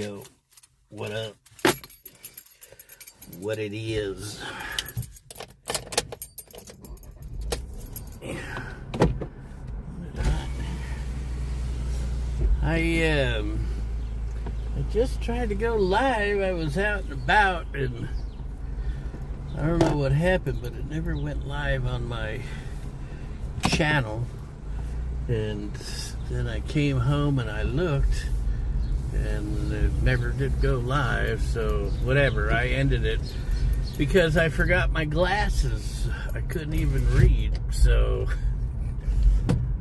Yo, what up? What it is? I just tried to go live. I was out and about, and I don't know what happened, but it never went live on my channel. And then I came home and I looked, and it never did go live. So whatever, I ended it because I forgot my glasses. I couldn't even read, so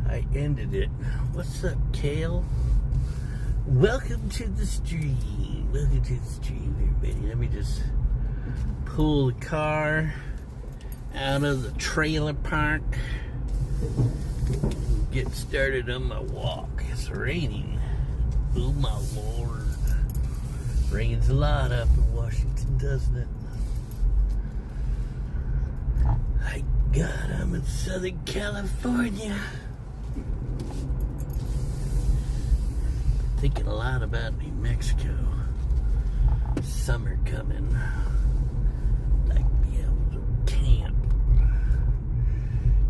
I ended it. What's up, Kale? Welcome to the stream. Welcome to the stream, everybody. Let me just pull the car out of the trailer park. Get started on my walk. It's raining. Oh my lord. Rains a lot up in Washington, doesn't it? My God, I'm in Southern California. Thinking a lot about New Mexico. Summer coming. Like to be able to camp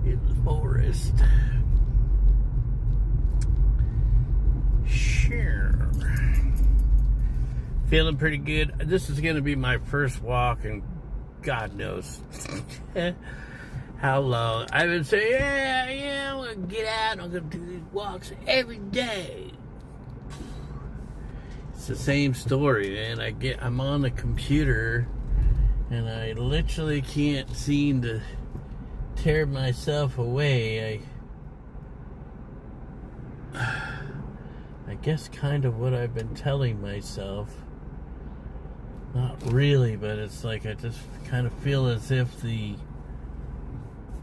in the forest. Sure. Feeling pretty good. This is going to be my first walk, and God knows how long. I would say, yeah, I'm going to get out. I'm going to do these walks every day. It's the same story, man. I'm on the computer, and I literally can't seem to tear myself away. I guess kind of what I've been telling myself. Not really, but it's like I just kind of feel as if the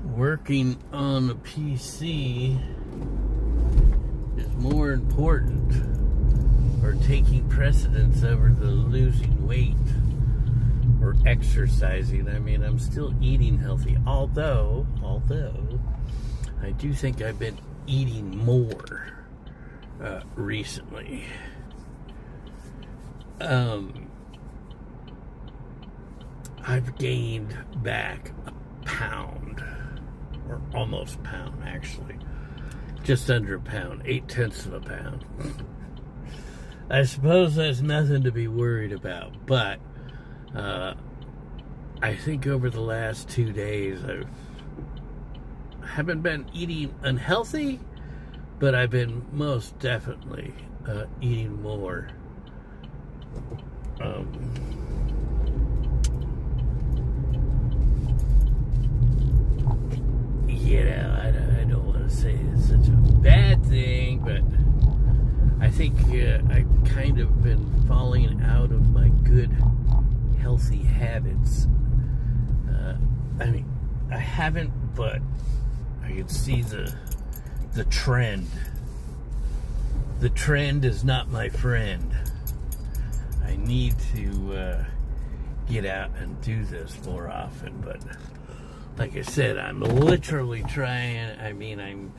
working on the PC is more important, or taking precedence over the losing weight or exercising. I mean, I'm still eating healthy, although I do think I've been eating more recently. I've gained back a pound, or almost a pound actually, just under a pound, 0.8 of a pound. I suppose that's nothing to be worried about, but I think over the last 2 days I haven't been eating unhealthy, but I've been most definitely eating more. I don't want to say it's such a bad thing, but I think I've kind of been falling out of my good, healthy habits. I mean, I haven't, but I can see the trend. The trend is not my friend. I need to get out and do this more often, but like I said, I'm literally trying. I mean, I'm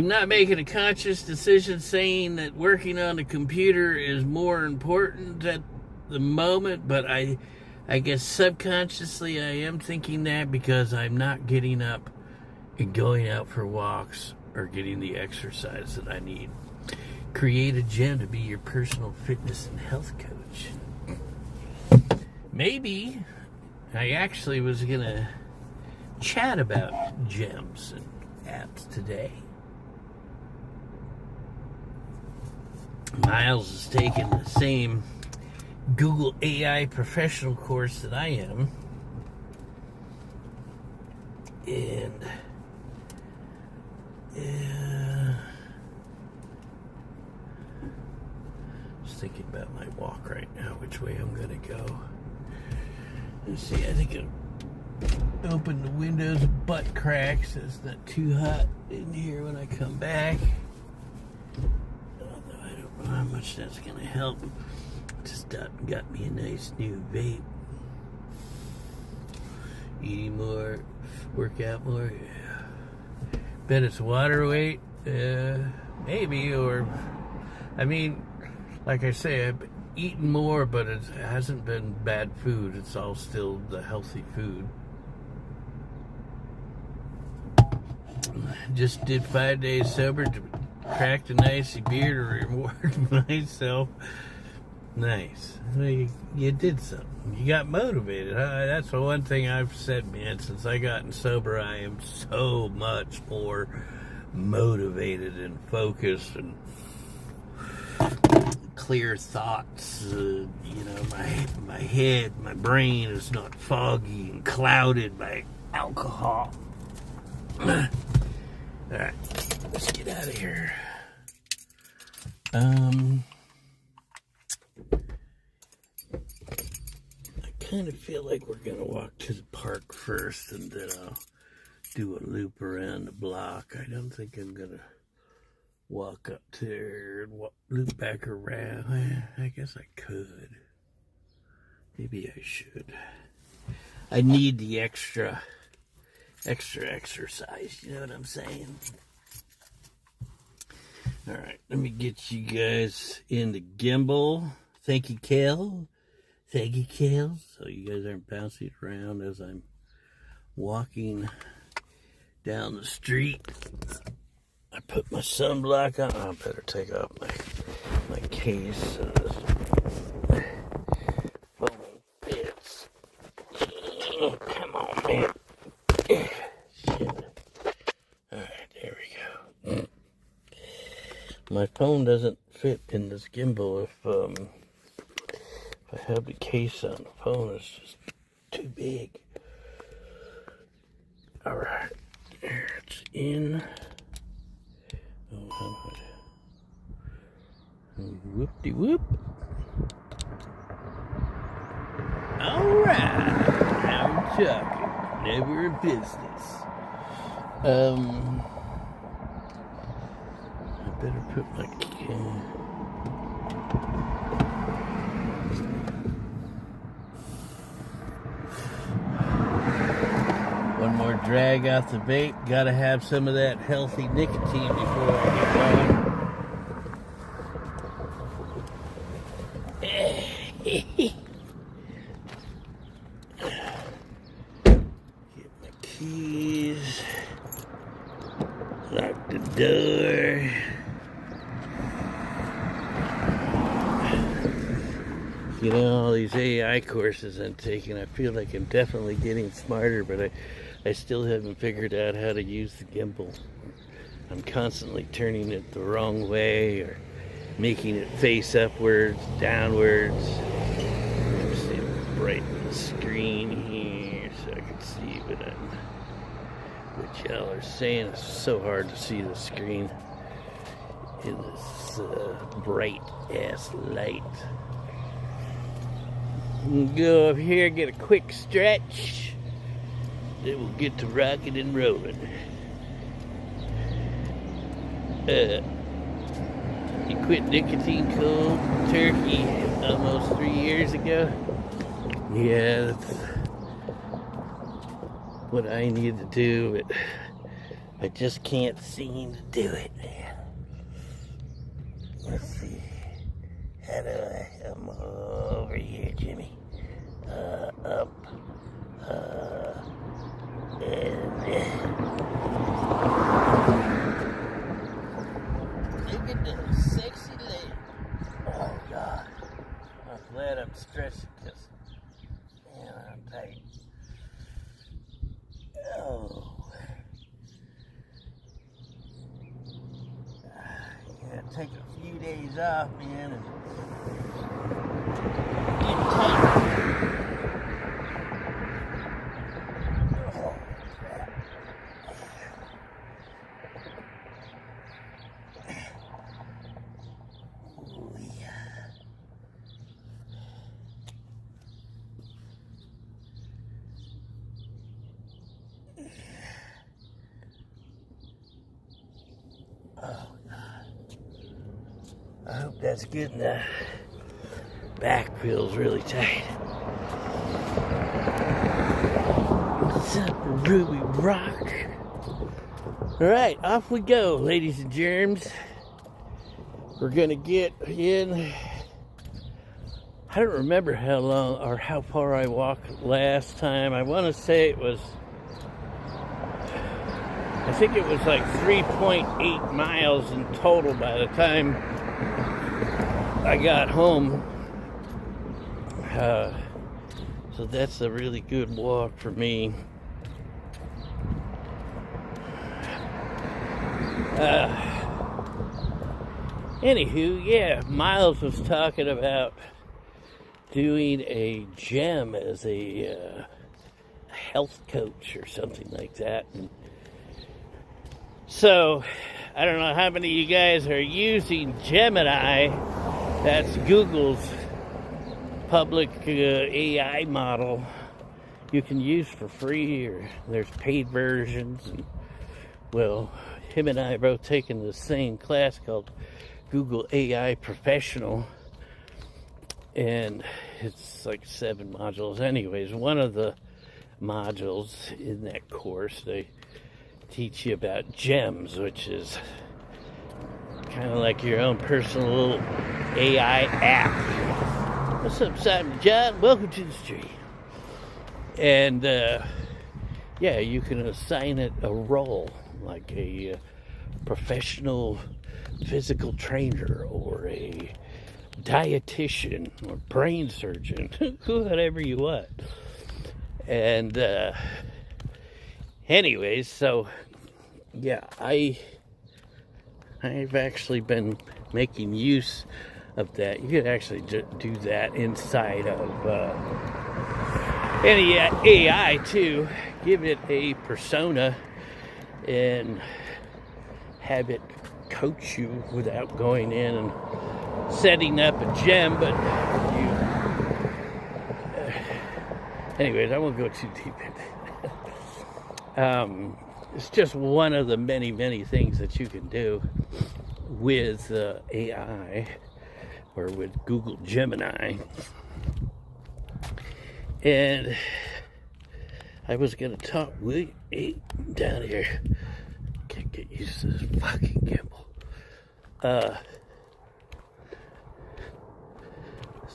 not making a conscious decision saying that working on the computer is more important at the moment, but I guess subconsciously I am thinking that because I'm not getting up and going out for walks or getting the exercise that I need. Create a gym to be your personal fitness and health coach. Maybe I actually was going to chat about gyms and apps today. Miles is taking the same Google AI professional course that I am. And just thinking about my walk right now, which way I'm gonna go. Let's see, I think I'll open the windows, butt cracks, so it's not too hot in here when I come back. Although I don't know how much that's gonna help. Just got me a nice new vape. Eating more, work out more. Yeah. Bet it's water weight. Maybe, or, I mean, like I say, I've eaten more, but it hasn't been bad food. It's all still the healthy food. Just did 5 days sober, cracked a nice beer to reward myself. Nice. Well, you did something. You got motivated. That's the one thing I've said, man. Since I gotten sober, I am so much more motivated and focused and clear thoughts. You know, my head, my brain is not foggy and clouded by alcohol. All right, let's get out of here. I kind of feel like we're gonna walk to the park first, and then I'll do a loop around the block. I don't think I'm gonna walk up there and loop back around. I guess I could. Maybe I should. I need the extra exercise, you know what I'm saying? All right, let me get you guys in the gimbal. Thank you, Kel. Thank you, Kel. So you guys aren't bouncing around as I'm walking down the street. I put my sunblock on. I better take off my case so this phone fits. Oh, come on, man. Shit. Alright, there we go. My phone doesn't fit in this gimbal if I have the case on. The phone is just too big. Alright, there it's in. Oh, whoop-de-whoop. Alright, now we're talking. Never a business. I better put my one more drag off the vape. Gotta have some of that healthy nicotine before I get going. Get my keys. Lock the door. You know, all these AI courses I'm taking, I feel like I'm definitely getting smarter, but I still haven't figured out how to use the gimbal. I'm constantly turning it the wrong way or making it face upwards, downwards. I'm just going to brighten the screen here so I can see what y'all are saying. It's so hard to see the screen in this bright ass light. Go up here, get a quick stretch. Then we'll get to rocking and rolling. You quit nicotine cold turkey almost 3 years ago. Yeah, that's what I need to do, but I just can't seem to do it, man. Let's see. How do I come over here, Jimmy? Up. Look at those sexy legs. Oh, God. I'm glad I'm stretching because, man, I'm tight. Oh. Yeah, take a few days off, man, and get tight. Oh, crap. Oh, yeah. Oh, I hope that's good enough. Back feels really tight. What's up, Ruby Rock? Alright, off we go, ladies and germs. we're gonna get in. I don't remember how long or how far I walked last time. I want to say it was, I think it was like 3.8 miles in total by the time I got home. So that's a really good walk for me. Anywho, yeah, Miles was talking about doing a gem as a health coach or something like that. And so, I don't know how many of you guys are using Gemini. That's Google's public AI model you can use for free, or there's paid versions. And, well, him and I are both taking the same class called Google AI Professional, and it's like 7 modules. Anyways, one of the modules in that course, they teach you about gems, which is kind of like your own personal little AI app. What's up, Simon John? Welcome to the stream. And yeah, you can assign it a role, like a professional physical trainer or a dietitian or brain surgeon, whatever you want. And anyways, so yeah, I've actually been making use of that. You could actually do that inside of any AI too. Give it a persona and have it coach you without going in and setting up a gem. But anyways, I won't go too deep in it. It's just one of the many, many things that you can do with AI or with Google Gemini. And I was going to talk with down here. Can't get used to this fucking gimbal. As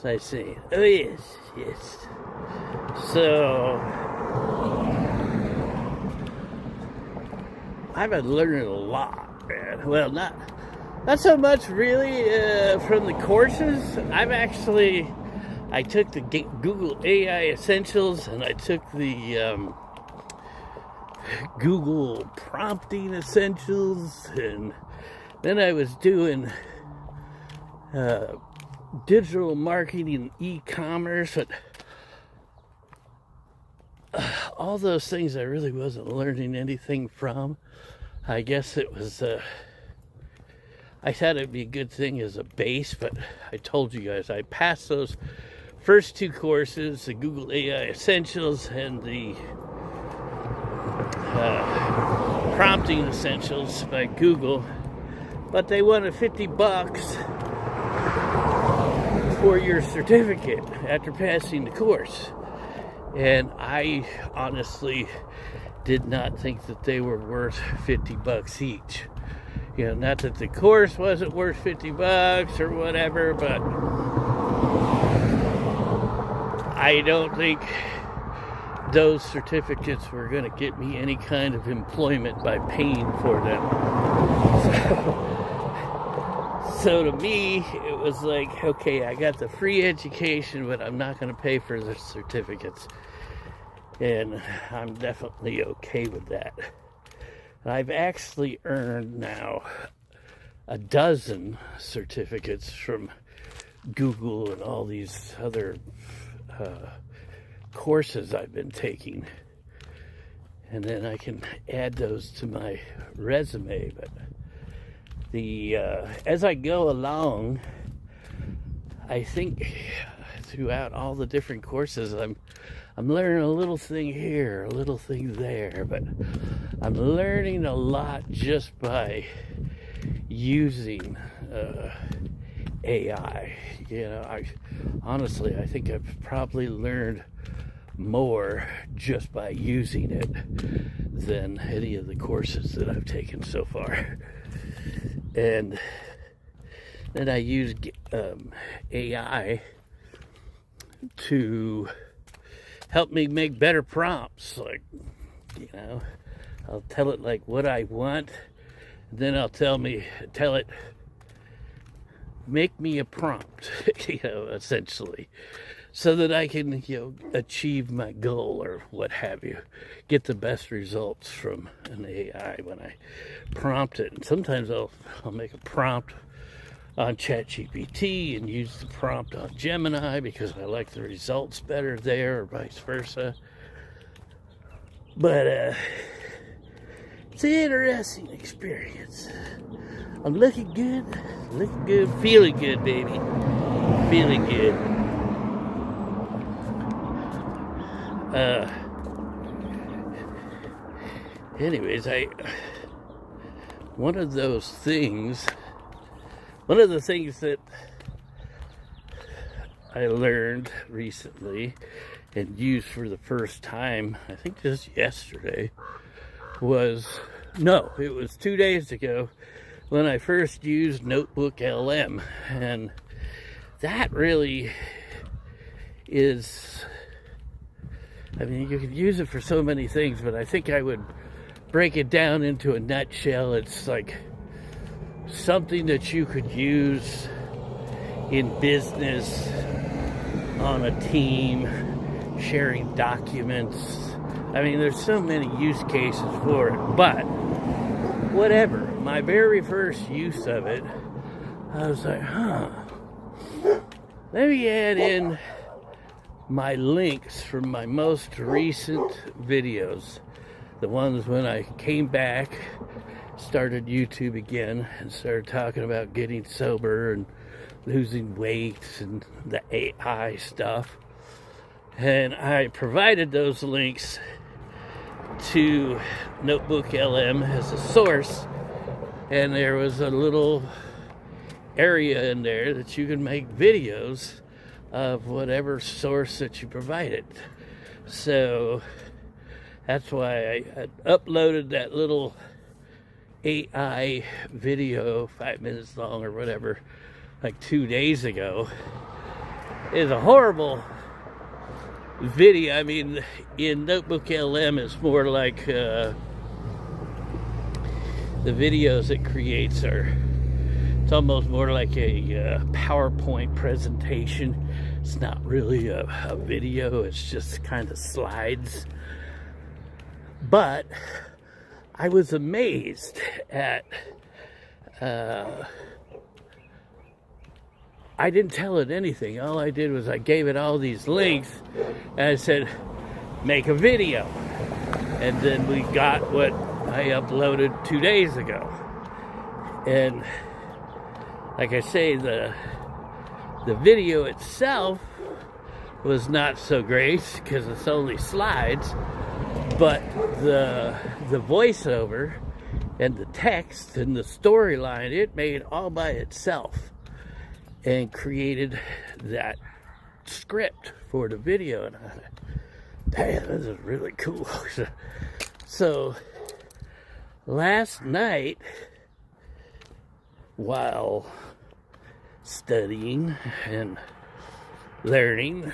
I say, oh yes. So I've been learning a lot, man. Well, not so much really from the courses. I took the Google AI Essentials, and I took the Google Prompting Essentials, and then I was doing digital marketing and e-commerce, but all those things I really wasn't learning anything from. I guess it was, I thought it'd be a good thing as a base, but I told you guys I passed those first 2 courses, the Google AI Essentials and the Prompting Essentials by Google, but they wanted $50 for your certificate after passing the course. And I honestly did not think that they were worth $50 each. You know, not that the course wasn't worth $50 or whatever, but I don't think those certificates were going to get me any kind of employment by paying for them. So to me, it was like, okay, I got the free education, but I'm not going to pay for the certificates. And I'm definitely okay with that. I've actually earned now a dozen certificates from Google and all these other courses I've been taking. And then I can add those to my resume. But as I go along, I think throughout all the different courses, I'm learning a little thing here, a little thing there, but I'm learning a lot just by using AI. You know, I think I've probably learned more just by using it than any of the courses that I've taken so far. And Then I use AI to help me make better prompts. Like, you know, I'll tell it like what I want. Then I'll tell it, make me a prompt, you know, essentially, so that I can, you know, achieve my goal or what have you, get the best results from an AI when I prompt it. And sometimes I'll make a prompt on ChatGPT and use the prompt on Gemini because I like the results better there, or vice versa. But it's an interesting experience. I'm looking good, feeling good, baby. Feeling good. Anyways, one of the things that I learned recently and used for the first time, I think just yesterday, it was 2 days ago when I first used Notebook LM. And that really is, I mean, you could use it for so many things, but I think I would break it down into a nutshell. It's like something that you could use in business, on a team, sharing documents. I mean, there's so many use cases for it, but whatever. My very first use of it, I was like, let me add in my links from my most recent videos. The ones when I came back, started YouTube again, and started talking about getting sober and losing weight and the AI stuff. And I provided those links to Notebook LM as a source, and there was a little area in there that you can make videos of whatever source that you provided. So that's why I uploaded that little AI video, 5 minutes long or whatever, like 2 days ago. It's a horrible video. I mean, in Notebook LM, it's more like the videos it creates it's almost more like a PowerPoint presentation. It's not really a video, it's just kind of slides. But I was amazed at, I didn't tell it anything. All I did was I gave it all these links and I said, make a video. And then we got what I uploaded 2 days ago. And like I say, the video itself was not so great because it's only slides, but the voiceover and the text and the storyline, it made all by itself and created that script for the video. And I thought, damn, this is really cool. So last night, while studying and learning,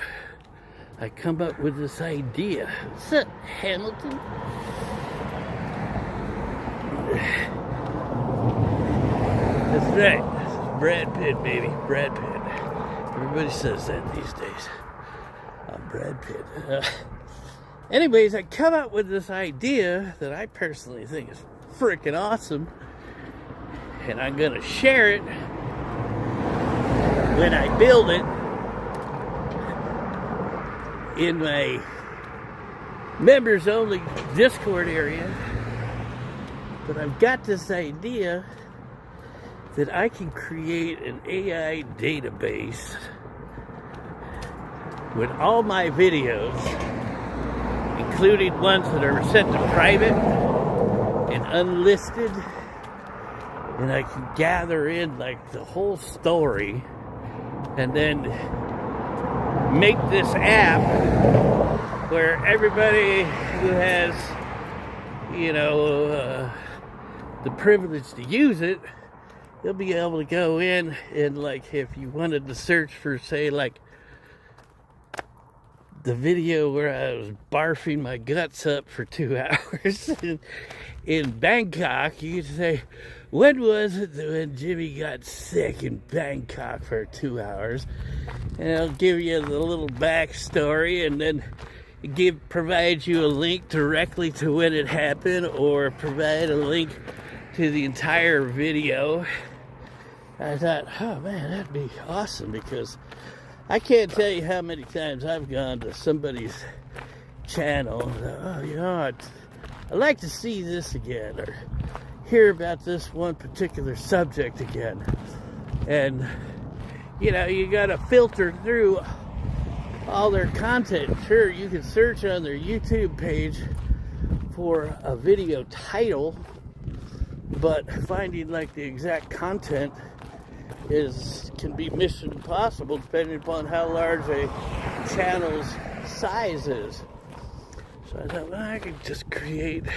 I come up with this idea. What's up, Hamilton? That's right. This is Brad Pitt, baby. Brad Pitt. Everybody says that these days. I'm Brad Pitt. Anyways, I come up with this idea that I personally think is freaking awesome. And I'm going to share it when I build it in my members only Discord area. But I've got this idea that I can create an AI database with all my videos, including ones that are set to private and unlisted. And I can gather in like the whole story and then make this app where everybody who has, the privilege to use it you'll be able to go in and, like, if you wanted to search for, say, like, the video where I was barfing my guts up for 2 hours in Bangkok, you could say, when was it that when Jimmy got sick in Bangkok for 2 hours? And I'll give you the little backstory, and then provide you a link directly to when it happened, or provide a link to the entire video. I thought, oh man, that'd be awesome, because I can't tell you how many times I've gone to somebody's channel and thought, oh, you know, I'd like to see this again, or hear about this one particular subject again. And, you know, you gotta filter through all their content. Sure, you can search on their YouTube page for a video title, but finding like the exact content can be mission impossible, depending upon how large a channel's size is. So I thought, well, I could just create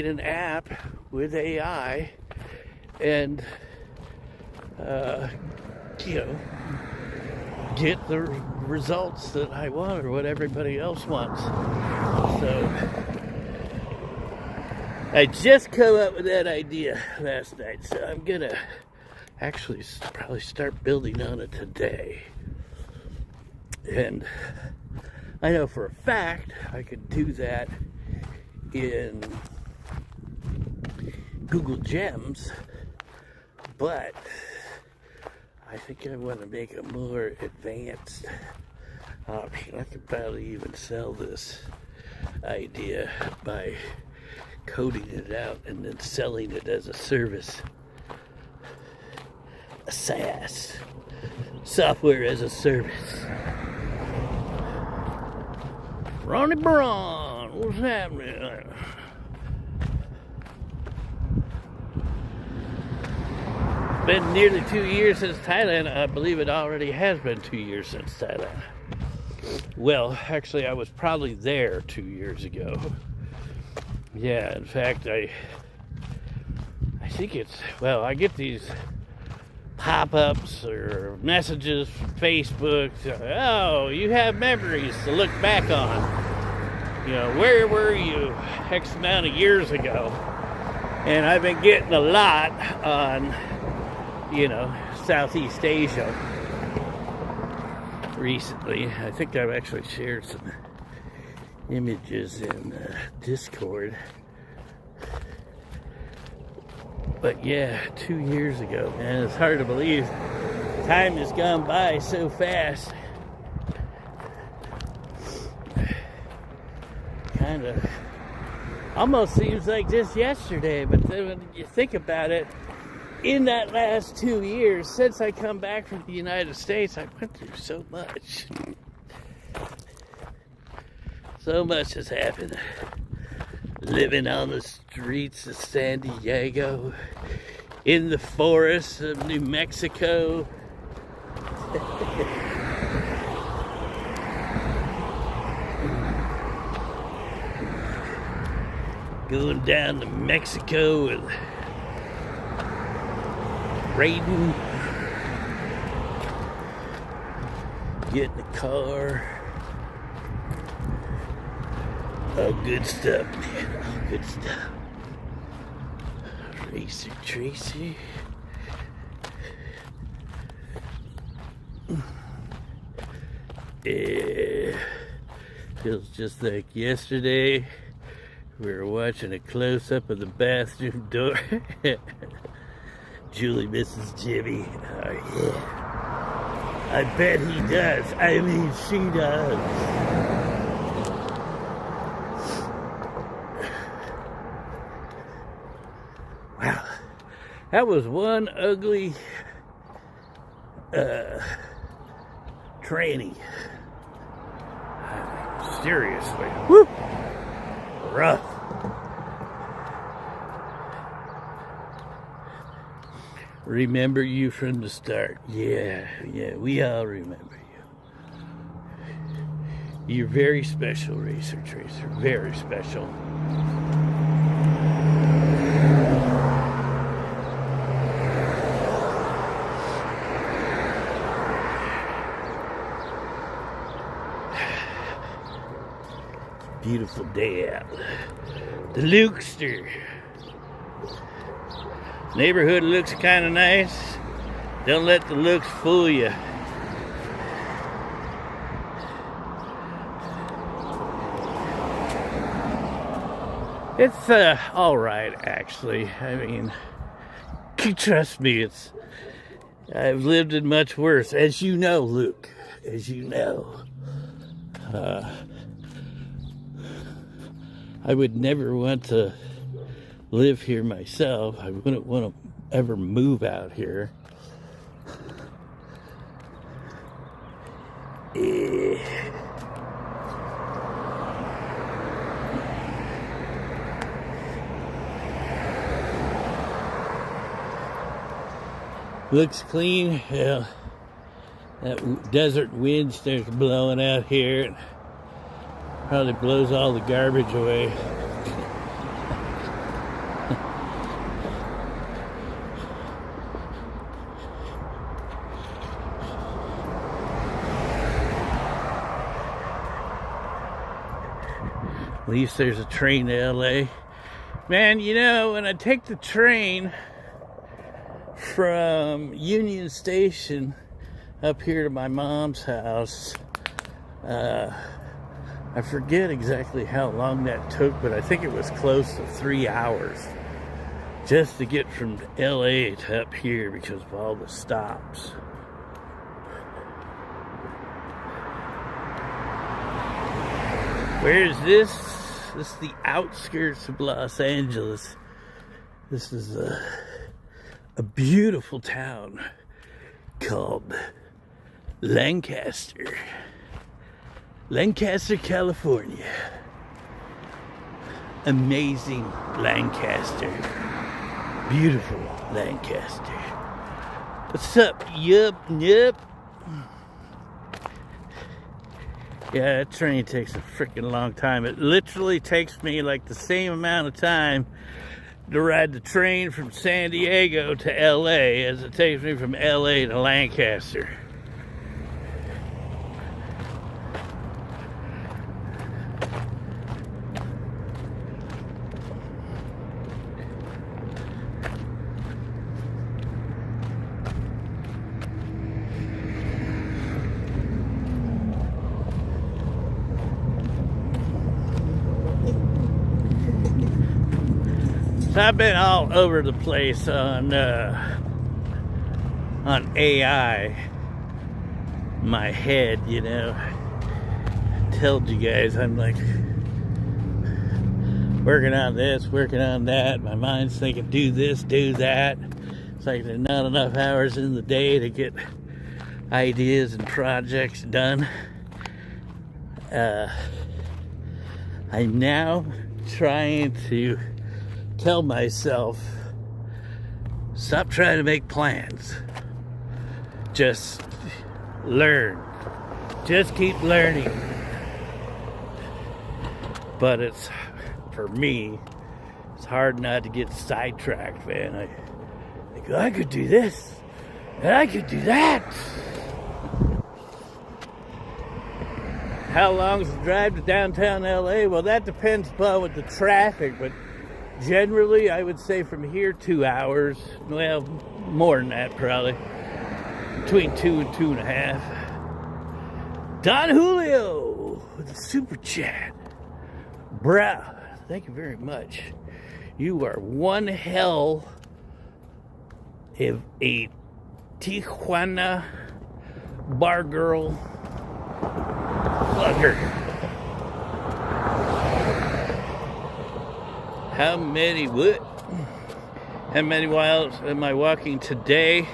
an app with AI and you know, get the results that I want, or what everybody else wants. So I just come up with that idea last night, so I'm gonna actually probably start building on it today. And I know for a fact I could do that in Google Gems, but I think I want to make a more advanced option. I could probably even sell this idea by coding it out and then selling it as a service. A SaaS, software as a service. Ronnie Braun, what's happening? Been nearly 2 years since Thailand. I believe it already has been 2 years since Thailand. Well, actually, I was probably there 2 years ago. Yeah, in fact, I think it's, well, I get these pop-ups or messages from Facebook. Oh, you have memories to look back on. You know, where were you X amount of years ago? And I've been getting a lot on, you know, Southeast Asia recently. I think I've actually shared some images in Discord. But yeah, 2 years ago, man, it's hard to believe. Time has gone by so fast. Kind of almost seems like just yesterday, but then when you think about it, in that last 2 years, since I come back from the United States, I went through so much. So much has happened. Living on the streets of San Diego, in the forests of New Mexico. Going down to Mexico and raiding, getting a car. Oh, good stuff, man. Oh, good stuff. Racer Tracy. Yeah. Feels just like yesterday. We were watching a close-up of the bathroom door. Julie misses Jimmy. Oh, yeah. I bet he does. I mean, she does. Wow. That was one ugly tranny. Seriously. Woo! Rough. Remember you from the start. Yeah, we all remember you. You're very special, Racer Tracer. Very special. Beautiful day out. The Lukester. Neighborhood looks kind of nice. Don't let the looks fool you. It's all right, actually. I mean, trust me, I've lived in much worse, as you know, Luke. As you know, I would never want to live here myself. I wouldn't want to ever move out here. Looks clean. Yeah, that desert wind starts blowing out here. It probably blows all the garbage away. At least there's a train to LA. Man, you know, when I take the train from Union Station up here to my mom's house, I forget exactly how long that took, but I think it was close to 3 hours just to get from LA to up here because of all the stops. Where is this? This is the outskirts of Los Angeles. This is a beautiful town called Lancaster, California. Amazing Lancaster. Beautiful Lancaster. What's up? Yup. Yeah, that train takes a freaking long time. It literally takes me like the same amount of time to ride the train from San Diego to LA as it takes me from LA to Lancaster. So I've been all over the place on AI. My head, you know. I told you guys I'm like working on this, working on that. My mind's thinking do this, do that. It's like there's not enough hours in the day to get ideas and projects done. I'm now trying to tell myself, stop trying to make plans. Just learn. Just keep learning. But it's, for me, it's hard not to get sidetracked, man. I could do this, and I could do that. How long is the drive to downtown LA? Well, that depends upon with the traffic, but generally, I would say from here 2 hours. Well, more than that, probably. Between 2 and 2.5. Don Julio with a super chat. Bruh, thank you very much. You are one hell of a Tijuana bar girl fucker. How many miles am I walking today?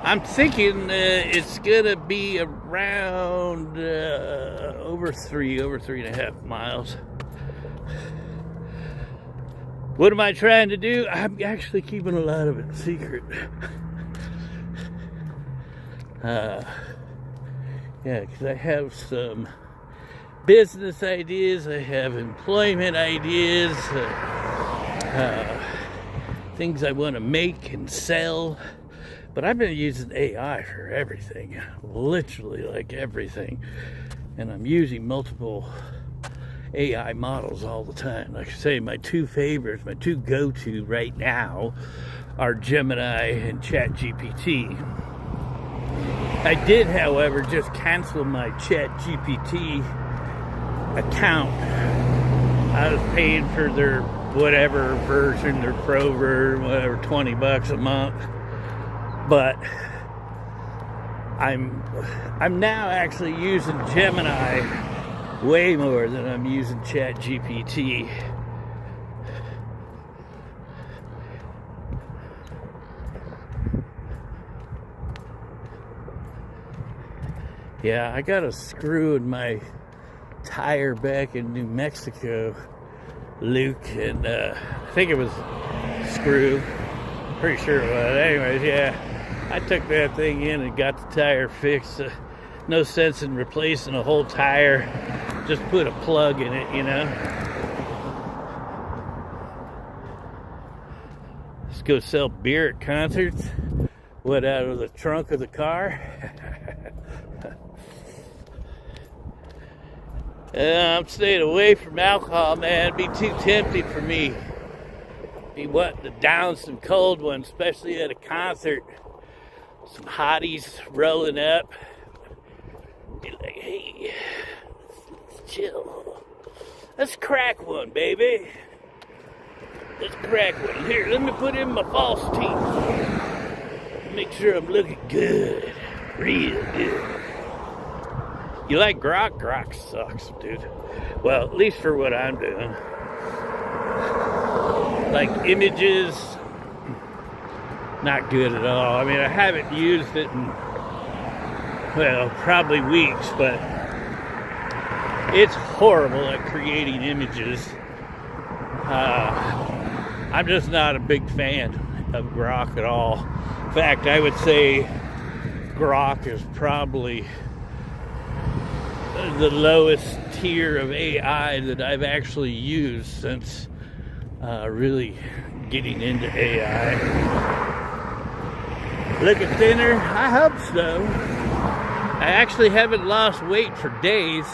I'm thinking it's gonna be around over 3.5 miles. What am I trying to do? I'm actually keeping a lot of it secret. Yeah, because I have some business ideas, I have employment ideas, things I want to make and sell. But I've been using AI for everything, literally like everything. And I'm using multiple AI models all the time. Like I say, my two favorites, my two go-to right now are Gemini and ChatGPT. I did, however, just cancel my ChatGPT account. I was paying for their whatever version, their pro version, whatever, $20 a month. But I'm now actually using Gemini way more than I'm using ChatGPT. Yeah, I got a screw in my tire back in New Mexico, Luke, and I think it was screw. Pretty sure it was. Anyways, yeah, I took that thing in and got the tire fixed. No sense in replacing a whole tire. Just put a plug in it, you know. Let's go sell beer at concerts. What, out of the trunk of the car? I'm staying away from alcohol, man. It'd be too tempting for me. Be wanting to down some cold ones, especially at a concert. Some hotties rolling up. Be like, hey, let's chill. Let's crack one, baby. Let's crack one. Here, let me put in my false teeth. Make sure I'm looking good. Real good. You like grok? Grok sucks, dude. Well, at least for what I'm doing. Like images, not good at all. I mean, I haven't used it in, well, probably weeks, but it's horrible at creating images. I'm just not a big fan of grok at all. In fact, I would say grok is probably the lowest tier of AI that I've actually used since really getting into AI. Looking thinner? I hope so. I actually haven't lost weight for days.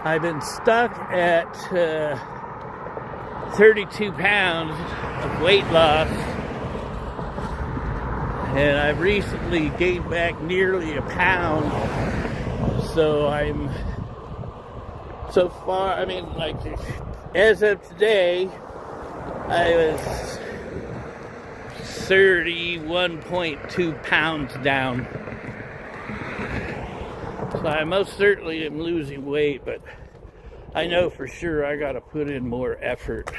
I've been stuck at 32 pounds of weight loss, and I've recently gained back nearly a pound. So I'm so far, I mean, like, as of today, I was 31.2 pounds down. So I most certainly am losing weight, but I know for sure I got to put in more effort.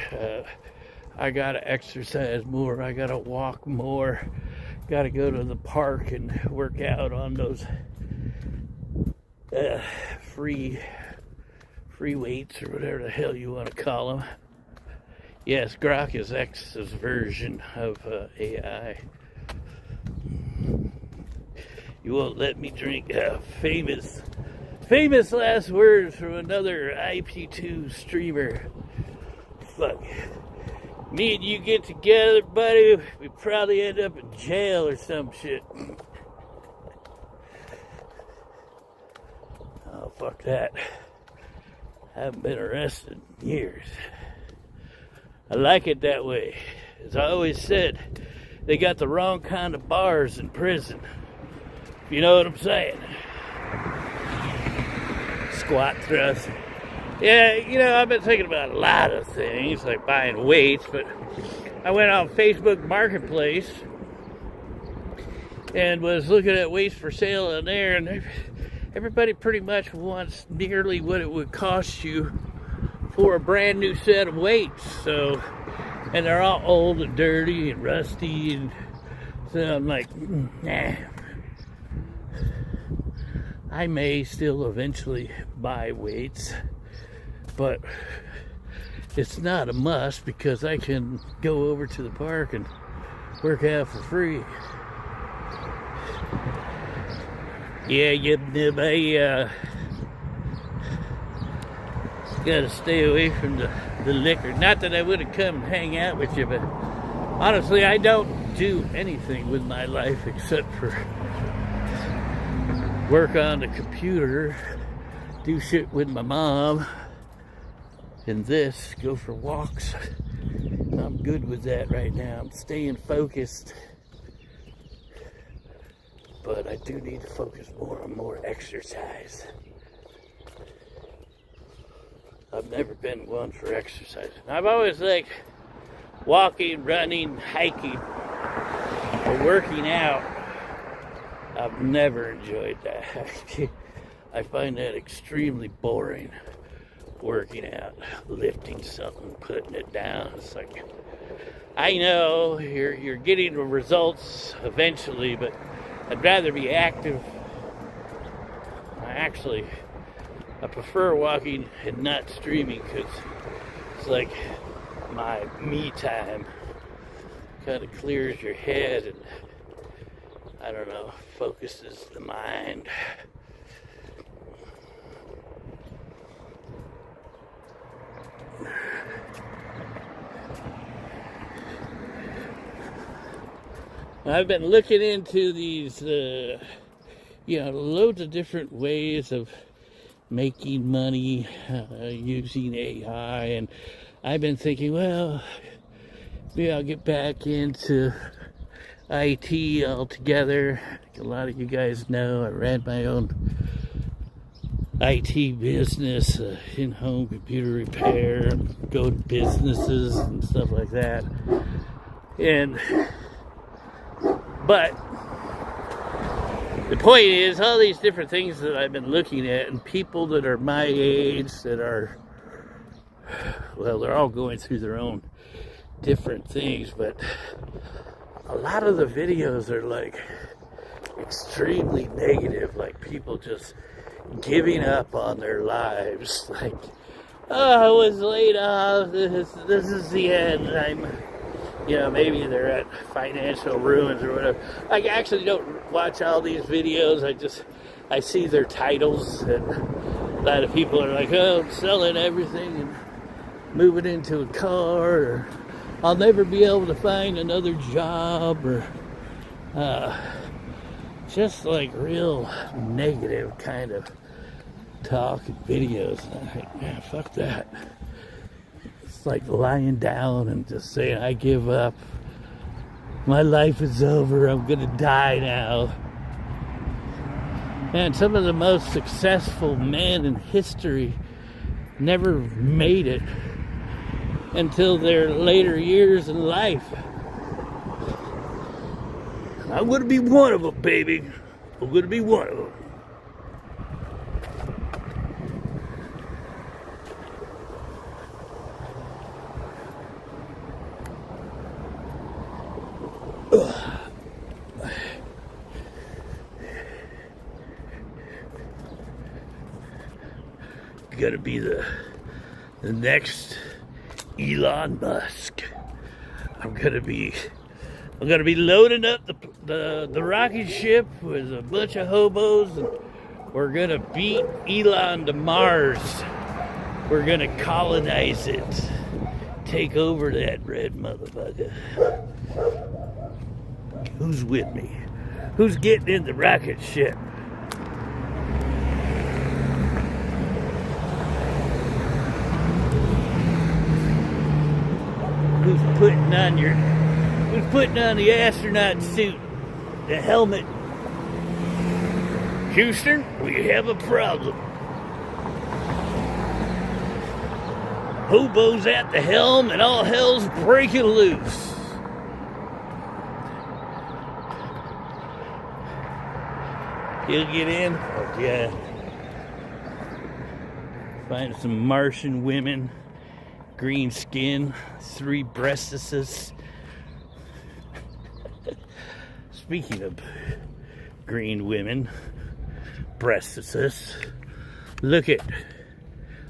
I got to exercise more. I got to walk more. Got to go to the park and work out on those free weights or whatever the hell you want to call them. Yes, grok is X's version of AI. You won't let me drink famous last words from another IP2 streamer. Fuck. Me and you get together, buddy, we probably end up in jail or some shit. Oh, fuck that. I haven't been arrested in years. I like it that way. As I always said, they got the wrong kind of bars in prison. You know what I'm saying? Squat thrust. Yeah, you know, I've been thinking about a lot of things, like buying weights, but I went on Facebook Marketplace and was looking at weights for sale in there, and everybody pretty much wants nearly what it would cost you for a brand new set of weights. So, and they're all old and dirty and rusty, and so I'm like, nah. I may still eventually buy weights, but it's not a must because I can go over to the park and work out for free. Yeah, I gotta stay away from the liquor. Not that I would have come and hang out with you, but honestly, I don't do anything with my life except for work on the computer, do shit with my mom, and this, go for walks. I'm good with that right now. I'm staying focused. But I do need to focus more on more exercise. I've never been one for exercise. I've always liked walking, running, hiking, or working out. I've never enjoyed that. I find that extremely boring. Working out, lifting something, putting it down. It's like, I know you're getting the results eventually, but I'd rather be active. I prefer walking and not streaming because it's like my me time. Kind of clears your head and, I don't know, focuses the mind. I've been looking into these, loads of different ways of making money using AI, and I've been thinking, well, maybe I'll get back into IT altogether. A lot of you guys know I ran my own IT business, in-home computer repair, go to businesses and stuff like that. But the point is, all these different things that I've been looking at, and people that are my age that are, well, they're all going through their own different things, but a lot of the videos are like extremely negative, like people just giving up on their lives, like, oh, I was laid off, this is the end, maybe they're at financial ruins or whatever. I actually don't watch all these videos. I see their titles, and a lot of people are like, oh, I'm selling everything and moving into a car, or I'll never be able to find another job, or just like real negative kind of talk and videos. And I'm like, man, fuck that. It's like lying down and just saying, I give up. My life is over. I'm gonna die now. Man, some of the most successful men in history never made it until their later years in life. I'm gonna be one of them, baby. I'm gonna be one of them. Gonna be the next Elon Musk. I'm gonna be loading up the rocket ship with a bunch of hobos, and we're gonna beat Elon to Mars. We're gonna colonize it, take over that red motherfucker. Who's with me? Who's getting in the rocket ship? Who's putting on the astronaut suit, the helmet? Houston, we have a problem. Hobo's at the helm and all hell's breaking loose. He'll get in? Oh, yeah. Find some Martian women. Green skin, 3 breastises. Speaking of green women, breastises, look at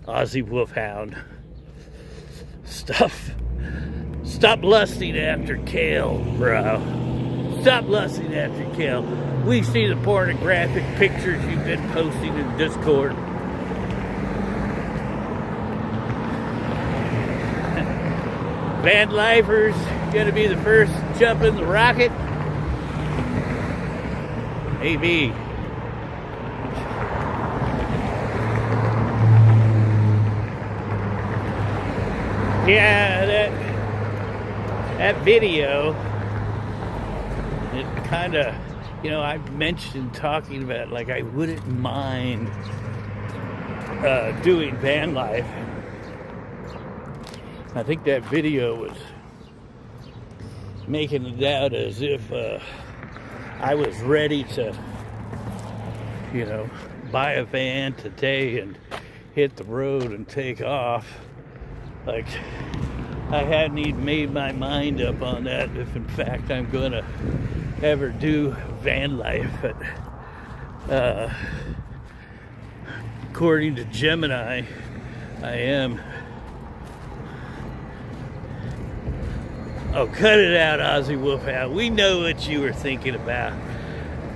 Aussie Wolfhound. Stop lusting after Kale, bro. Stop lusting after Kale. We see the pornographic pictures you've been posting in Discord. Van Lifer's gonna be the first to jump in the rocket. Maybe. Yeah, that video, it kind of, I've mentioned talking about, like, I wouldn't mind doing van life. I think that video was making it out as if I was ready to, buy a van today and hit the road and take off. Like, I hadn't even made my mind up on that, if in fact I'm gonna ever do van life. But according to Gemini, I am. Oh, cut it out, Ozzy Wolfhound. We know what you were thinking about.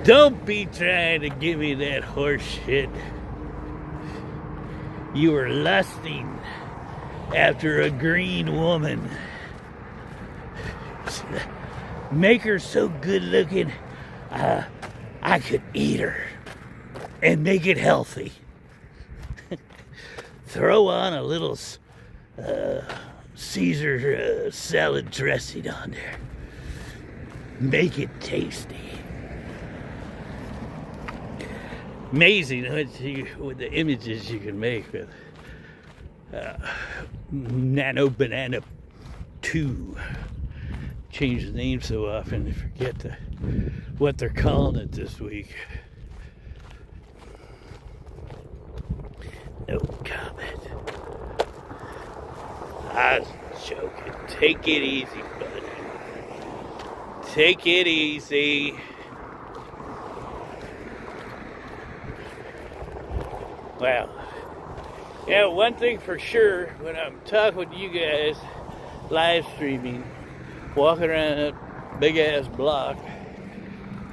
Don't be trying to give me that horse shit. You were lusting after a green woman. Make her so good looking, I could eat her and make it healthy. Throw on a little Caesar salad dressing on there. Make it tasty. Amazing with the images you can make with Nano Banana 2. Change the name so often, they forget what they're calling it this week. No comment. I was joking. Take it easy, buddy. Take it easy. Wow. Yeah, one thing for sure, when I'm talking with you guys, live streaming, walking around that big ass block,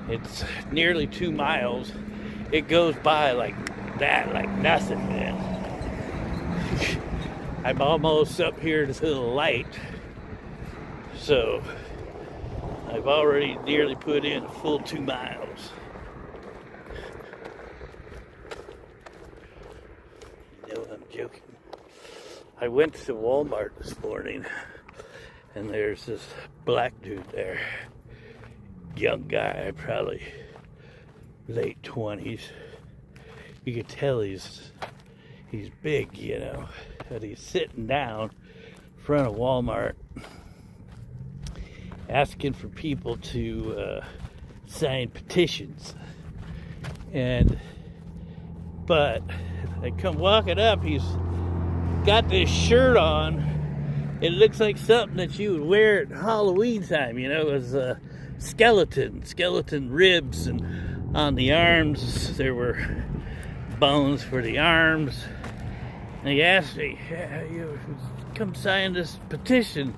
it's nearly 2 miles. It goes by like that, like nothing, man. I'm almost up here to the light, so I've already nearly put in a full 2 miles. No, I'm joking. I went to Walmart this morning, and there's this black dude there, young guy, probably late 20s. You could tell he's big, but he's sitting down in front of Walmart asking for people to sign petitions. But I come walking up, he's got this shirt on. It looks like something that you would wear at Halloween time, it was skeleton ribs, and on the arms there were bones for the arms. And he asked me, you come sign this petition.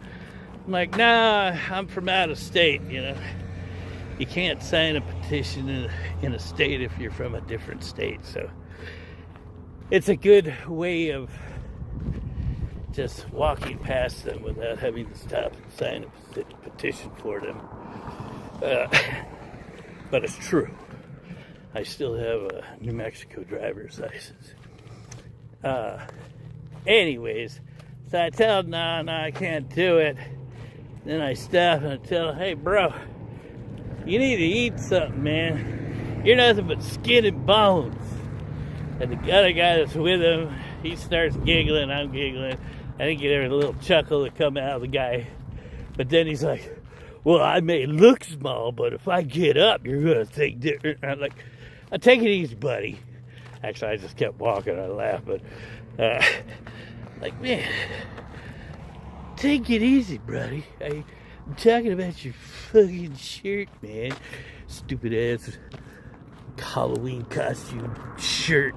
I'm like, nah, I'm from out of state, You can't sign a petition in a state if you're from a different state. So it's a good way of just walking past them without having to stop and sign a petition for them. But it's true. I still have a New Mexico driver's license. Anyways, so I tell him, no, I can't do it. Then I stop and I tell him, hey, bro, you need to eat something, man. You're nothing but skin and bones. And the other guy that's with him, he starts giggling, I'm giggling. I think there was a little chuckle that come out of the guy. But then he's like, well, I may look small, but if I get up, you're going to think different. I'm like, take it easy, buddy. Actually, I just kept walking. I laughed, but like, man, take it easy, buddy. I'm talking about your fucking shirt, man. Stupid ass Halloween costume shirt.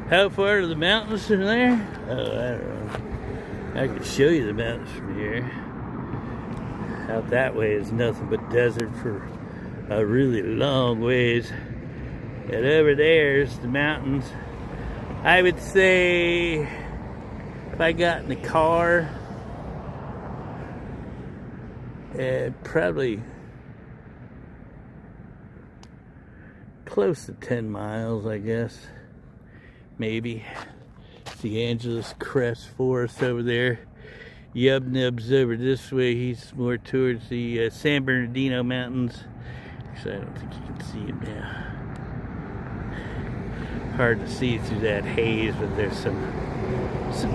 How far are the mountains from there? Oh, I don't know. I can show you the mountains from here. Out that way is nothing but desert for a really long ways. And over there's the mountains. I would say if I got in the car, probably close to 10 miles, I guess. Maybe. the Angeles Crest Forest over there. Yub Nub's over this way. He's more towards the San Bernardino Mountains. Actually, I don't think you can see him now. Hard to see through that haze, but there's some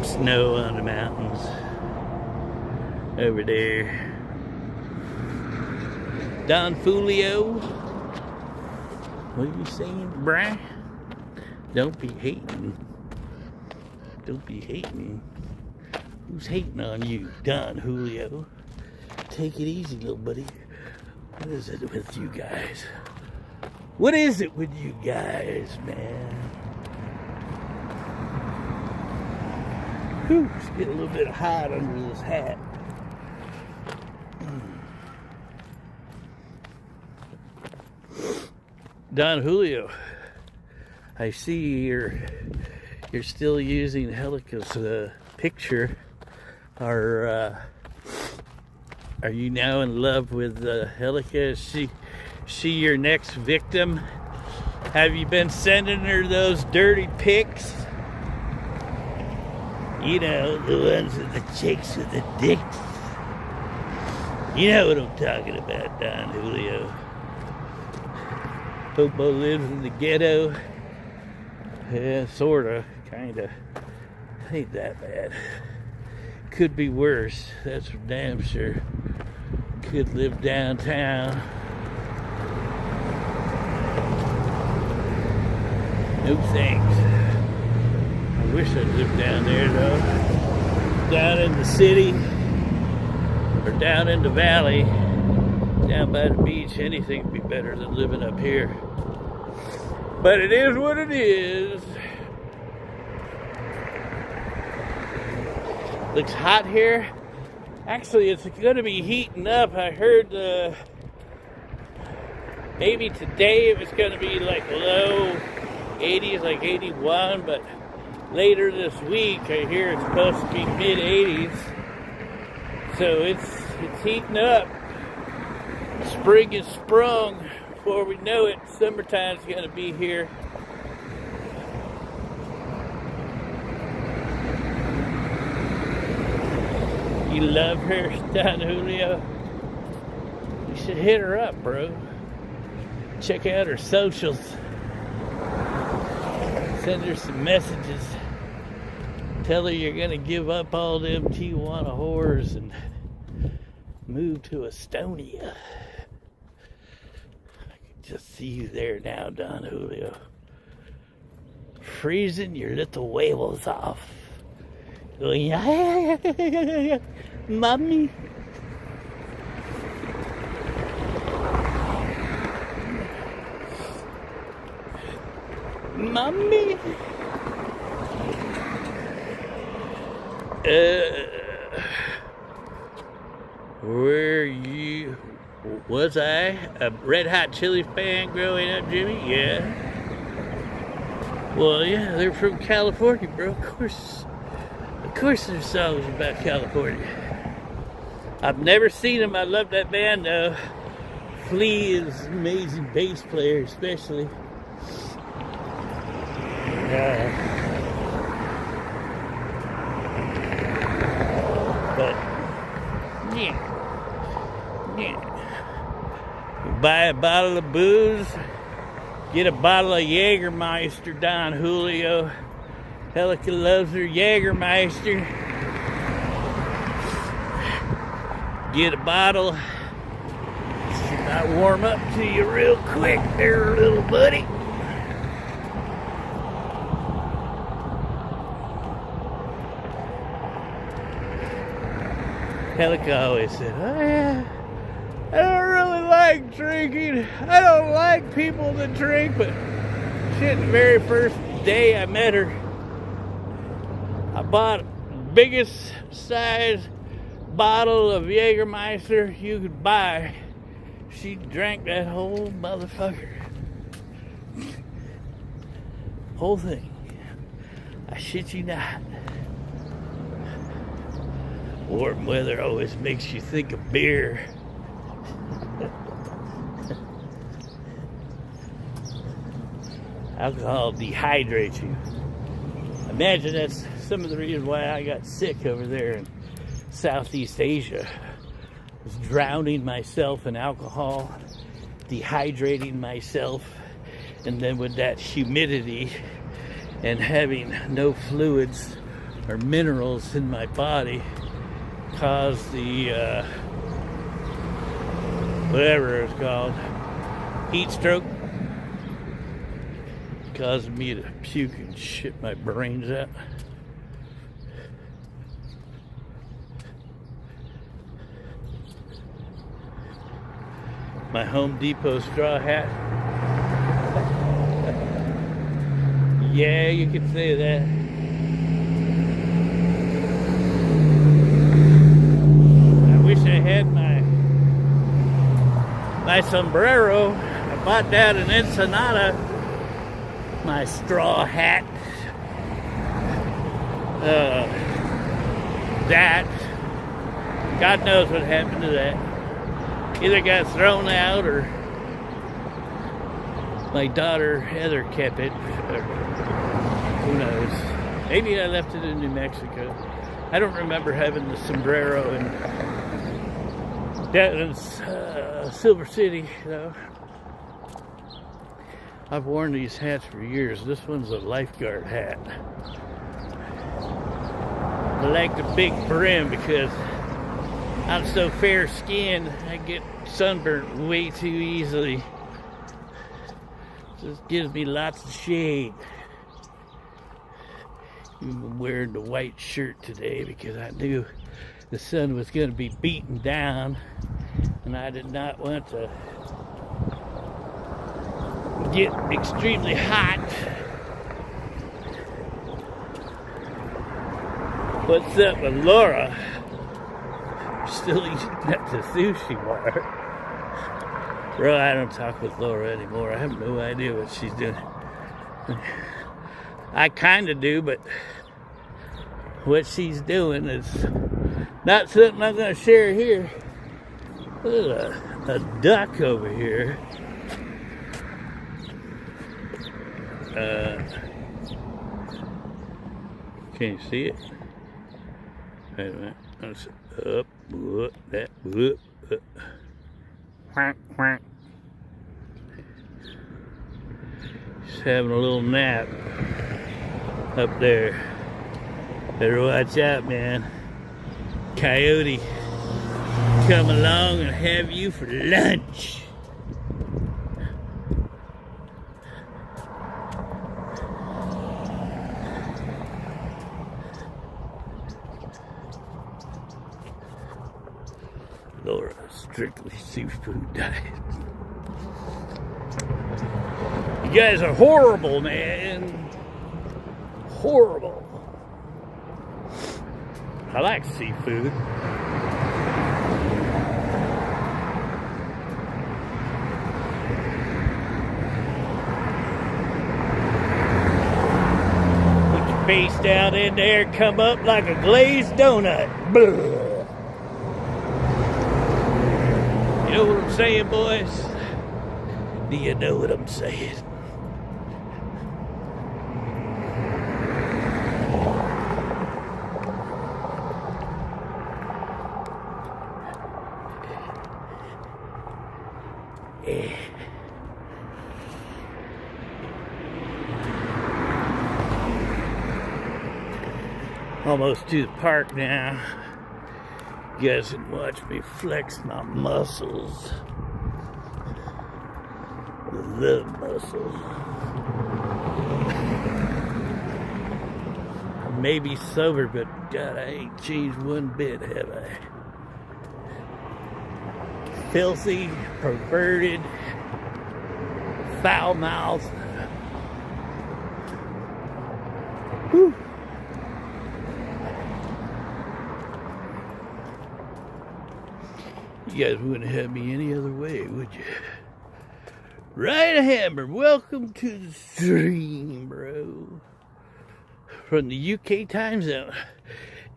snow on the mountains over there. Don Julio, what are you saying, Brian? Don't be hating. Don't be hating. Who's hating on you, Don Julio? Take it easy, little buddy. What is it with you guys? What is it with you guys, man? Whew, it's getting a little bit hot under this hat. Don Julio, I see you're still using Helica's picture. Are you now in love with Helica? Is she your next victim? Have you been sending her those dirty pics? You know, the ones with the chicks with the dicks. You know what I'm talking about, Don Julio. Hobo lives in the ghetto. Yeah, sorta, kinda. Ain't that bad. Could be worse, that's for damn sure. Could live downtown. No thanks. I wish I lived down there though. Down in the city or down in the valley, down by the beach, anything would be better than living up here. But it is what it is. Looks hot here. Actually, it's going to be heating up. I heard maybe today it was going to be like low 80s, like 81, but later this week I hear it's supposed to be mid 80s. So it's heating up. Spring is sprung. Before we know it, summertime's going to be here. You love her, Don Julio? You should hit her up, bro. Check out her socials. Send her some messages. Tell her you're going to give up all them Tijuana whores and move to Estonia. Just see you there now, Don Julio. Freezing your little whales off. Going, yeah, mommy. Mommy. Where you... Was I a Red Hot Chili fan growing up, Jimmy? Yeah. Well, yeah, they're from California, bro. Of course there's songs about California. I've never seen them. I love that band, though. Flea is an amazing bass player, especially. But, yeah. Buy a bottle of booze, get a bottle of Jägermeister, Don Julio. Helica loves her Jägermeister. Get a bottle. She might warm up to you real quick there, little buddy. Helica always said, oh yeah, I don't really like drinking. I don't like people that drink, but shit, the very first day I met her, I bought the biggest size bottle of Jägermeister you could buy. She drank that whole motherfucker. Whole thing. I shit you not. Warm weather always makes you think of beer. Alcohol dehydrates you. Imagine that's some of the reasons why I got sick over there in Southeast Asia. I was drowning myself in alcohol, dehydrating myself, and then with that humidity and having no fluids or minerals in my body caused the whatever it's called, heat stroke, caused me to puke and shit my brains out. My Home Depot straw hat. Yeah, you could say that. I wish I had my sombrero. I bought that in Ensenada. My straw hat. That. God knows what happened to that. Either got thrown out or my daughter Heather kept it. Or who knows? Maybe I left it in New Mexico. I don't remember having the sombrero in Silver City, though. I've worn these hats for years. This one's a lifeguard hat. I like the big brim because I'm so fair-skinned, I get sunburnt way too easily. Just gives me lots of shade. I'm wearing the white shirt today because I knew the sun was going to be beaten down, and I did not want to get extremely hot. What's up with Laura? Still eating at the sushi bar. Bro, I don't talk with Laura anymore. I have no idea what she's doing. I kind of do, but what she's doing is not something I'm going to share here. There's a duck over here. Can you see it? Wait a minute. Let's up, that, quack, quack. Just having a little nap up there. Better watch out, man. Coyote come along and have you for lunch. Laura, strictly seafood diet. You guys are horrible, man. Horrible. I like seafood. Put your face down in there, come up like a glazed donut. Blah. You know what I'm saying, boys? Do you know what I'm saying? Yeah. Almost to the park now. You guys can watch me flex my muscles. The muscles. Maybe sober, but God, I ain't changed one bit, have I? Filthy, perverted, foul mouth. Whew. You guys wouldn't have me any other way, would you? Right, Hammer. Welcome to the stream, bro. From the UK time zone.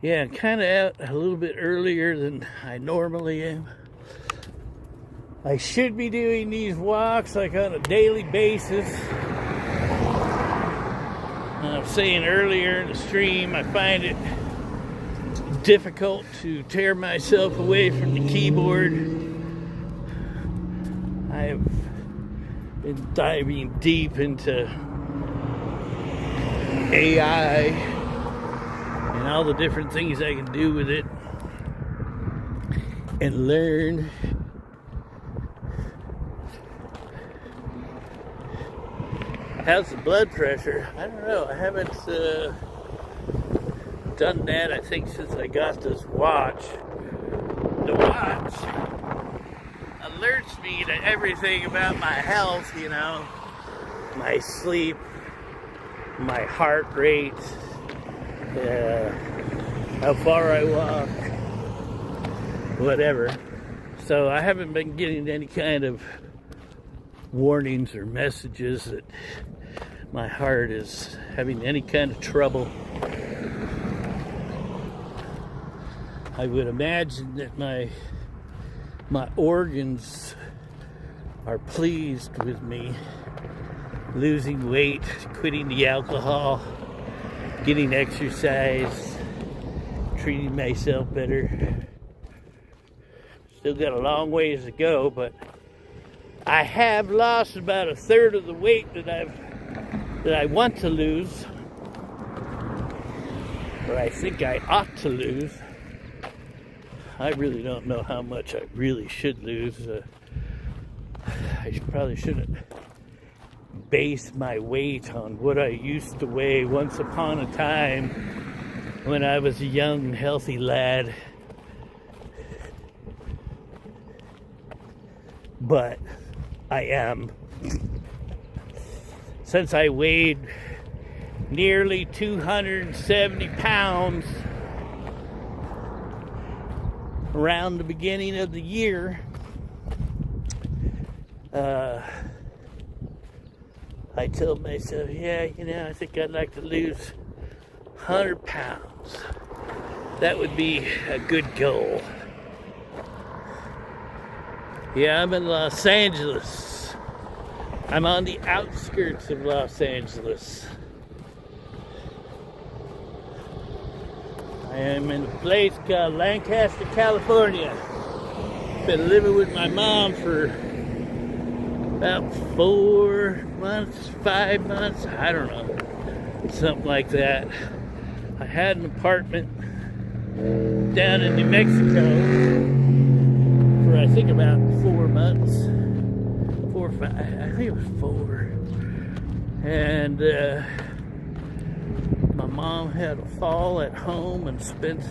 Yeah, I'm kind of out a little bit earlier than I normally am. I should be doing these walks like on a daily basis. I was saying earlier in the stream, I find it difficult to tear myself away from the keyboard. I have been diving deep into AI and all the different things I can do with it and learn. How's the blood pressure? I don't know. I haven't done that, I think, since I got this watch. The watch alerts me to everything about my health, you know, my sleep, my heart rate, how far I walk, whatever. So I haven't been getting any kind of warnings or messages that my heart is having any kind of trouble. I would imagine that my organs are pleased with me losing weight, quitting the alcohol, getting exercise, treating myself better. Still got a long ways to go, but I have lost about a third of the weight that I want to lose, or I think I ought to lose. I really don't know how much I really should lose. I probably shouldn't base my weight on what I used to weigh once upon a time when I was a young, healthy lad. But I am. Since I weighed nearly 270 pounds around the beginning of the year, I told myself, yeah, you know, I think I'd like to lose 100 pounds. That would be a good goal. Yeah, I'm in Los Angeles. I'm on the outskirts of Los Angeles. I am in a place called Lancaster, California. Been living with my mom for about 4 months, 5 months, I don't know, something like that. I had an apartment down in New Mexico for I think about 4 months, 4 or 5, I think it was 4. And my mom had a fall at home and spent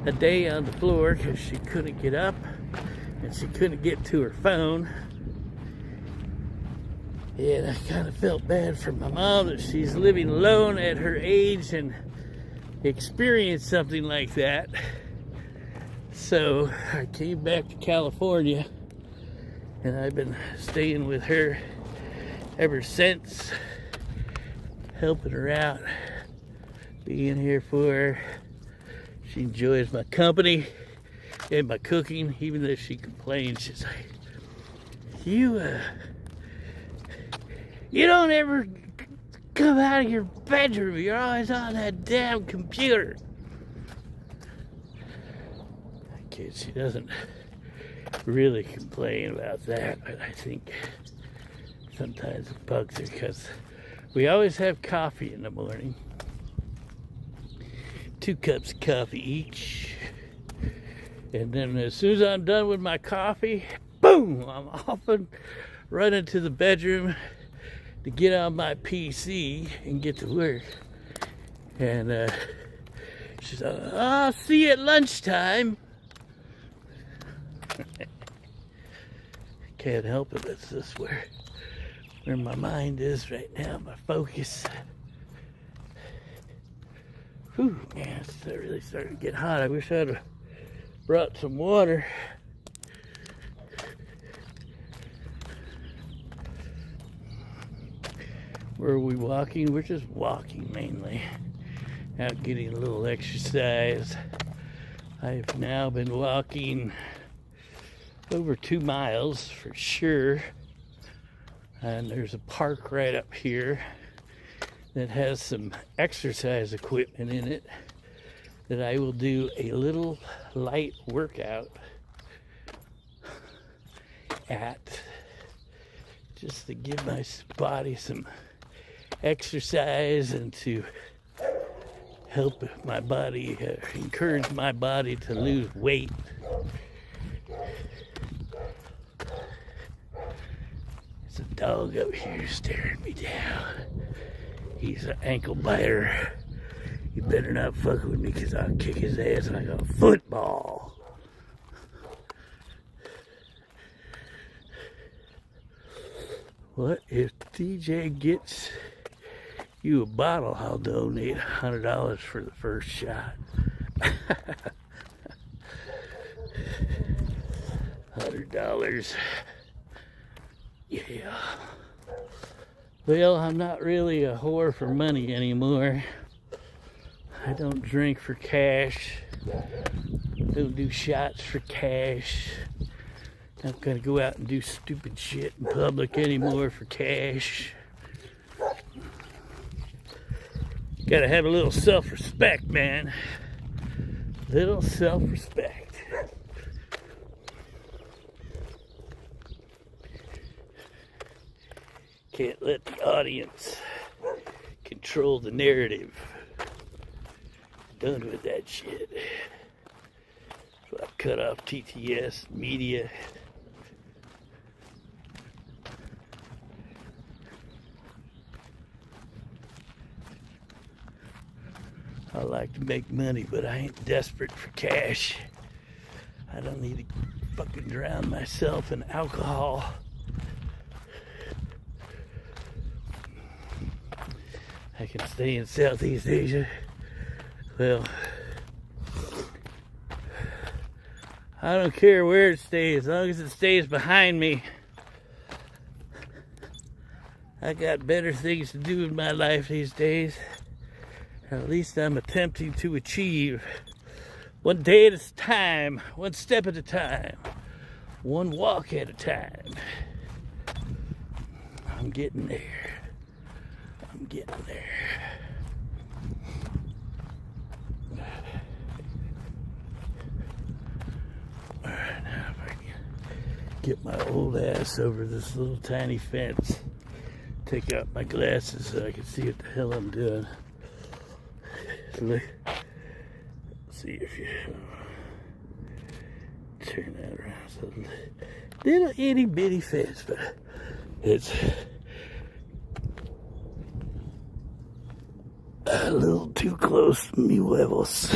a day on the floor because she couldn't get up and she couldn't get to her phone. And I kind of felt bad for my mom that she's living alone at her age and experienced something like that. So I came back to California and I've been staying with her ever since, helping her out, being here for her. She enjoys my company and my cooking, even though she complains. She's like, you don't ever come out of your bedroom. You're always on that damn computer. Kid, she doesn't really complain about that, but I think sometimes it bugs her because we always have coffee in the morning. 2 cups of coffee each. And then as soon as I'm done with my coffee, boom, I'm off and run into the bedroom to get on my PC and get to work. And she said, I'll see you at lunchtime. Can't help it. That's just where my mind is right now, my focus. Whew, man, it's really starting to get hot. I wish I'd have brought some water. Where are we walking? We're just walking mainly. Out getting a little exercise. I've now been walking over 2 miles for sure. And there's a park right up here that has some exercise equipment in it that I will do a little light workout at, just to give my body some exercise and to help my body, encourage my body to lose weight. There's a dog up here staring me down. He's an ankle biter. You better not fuck with me, because I'll kick his ass like a football. What if DJ gets you a bottle? I'll donate $100 for the first shot. $100. Yeah. Well, I'm not really a whore for money anymore. I don't drink for cash. Don't do shots for cash. Not gonna go out and do stupid shit in public anymore for cash. Gotta have a little self-respect, man. Little self-respect. Can't let the audience control the narrative. Done with that shit. So I cut off TTS media. I like to make money, but I ain't desperate for cash. I don't need to fucking drown myself in alcohol. I can stay in Southeast Asia. Well, I don't care where it stays, as long as it stays behind me. I got better things to do in my life these days. At least I'm attempting to achieve, one day at a time, one step at a time, one walk at a time. I'm getting there. I'm getting there. Alright, now if I can get my old ass over this little tiny fence, take out my glasses so I can see what the hell I'm doing. Look, see if you turn that around. So little itty bitty fence, but it's a little too close to me huevos.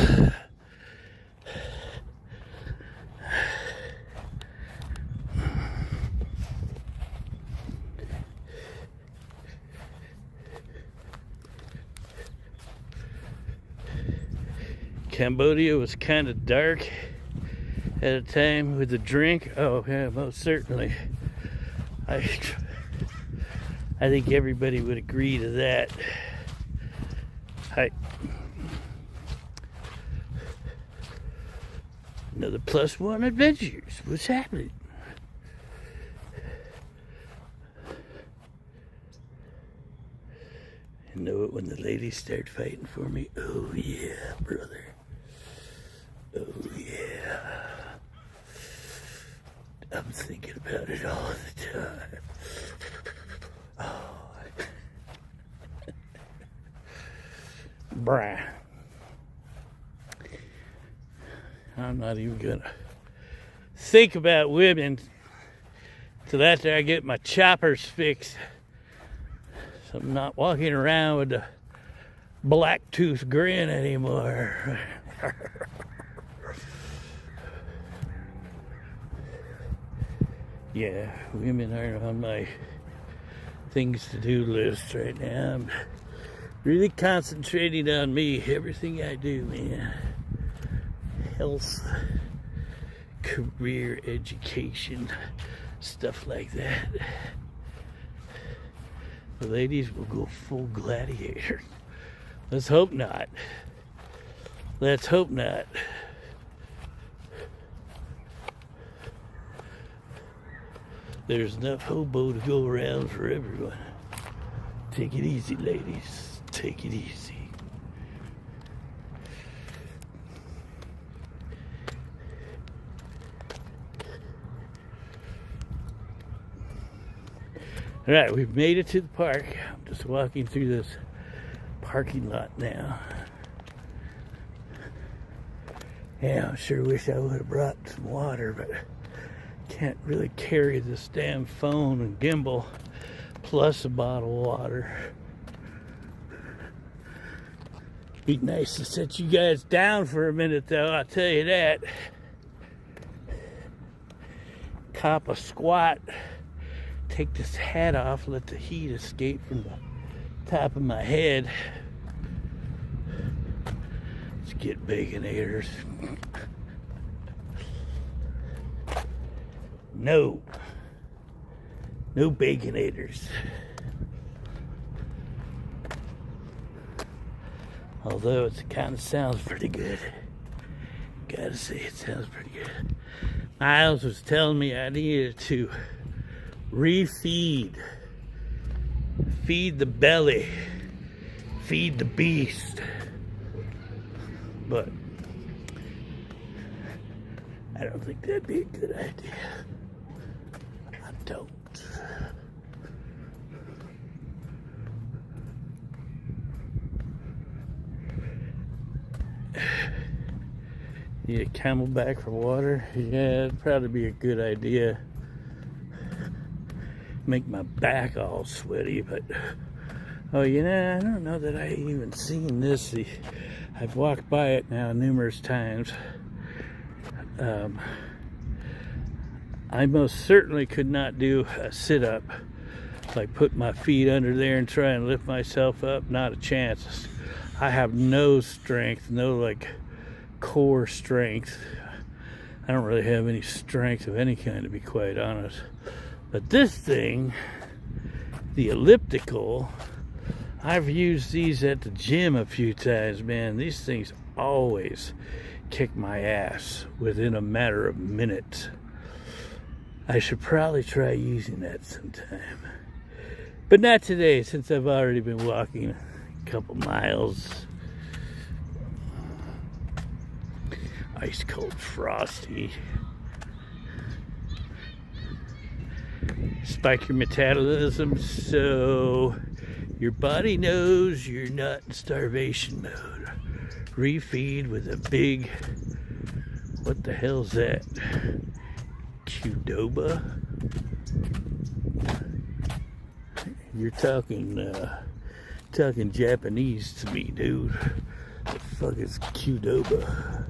Cambodia was kind of dark at a time with the drink. Oh yeah, most certainly. I think everybody would agree to that. Hi. Another +1 adventures. What's happening? I know it when the ladies start fighting for me. Oh yeah, brother. Oh yeah. I'm thinking about it all the time. Oh. Bruh. I'm not even gonna think about women till after I get my choppers fixed. So I'm not walking around with the black tooth grin anymore. Yeah, women aren't on my things to do list right now. I'm really concentrating on me, everything I do, man. Health, career, education, stuff like that. The ladies will go full gladiator. Let's hope not. Let's hope not. There's enough hobo to go around for everyone. Take it easy, ladies. Take it easy. All right, we've made it to the park. I'm just walking through this parking lot now. Yeah, I sure wish I would have brought some water, but can't really carry this damn phone and gimbal plus a bottle of water. Be nice to set you guys down for a minute, though, I'll tell you that. Cop a squat. Take this hat off, let the heat escape from the top of my head. Let's get baconators. No baconators. Although it kind of sounds pretty good. Gotta say, it sounds pretty good. Miles was telling me I needed to refeed. Feed the belly. Feed the beast. But I don't think that'd be a good idea. I don't. Need a Camelback for water? Yeah, it'd probably be a good idea. Make my back all sweaty, but oh, you know, I don't know that I even seen this. I've walked by it now numerous times. I most certainly could not do a sit-up, like put my feet under there and try and lift myself up. Not a chance. I have no strength, no like core strength. I don't really have any strength of any kind, to be quite honest. But this thing, the elliptical, I've used these at the gym a few times, man. These things always kick my ass within a matter of minutes. I should probably try using that sometime. But not today, since I've already been walking a couple miles. Ice cold frosty. Spike your metabolism so your body knows you're not in starvation mode. Refeed with a big, what the hell's that? Qdoba? You're talking Japanese to me, dude. The fuck is Qdoba?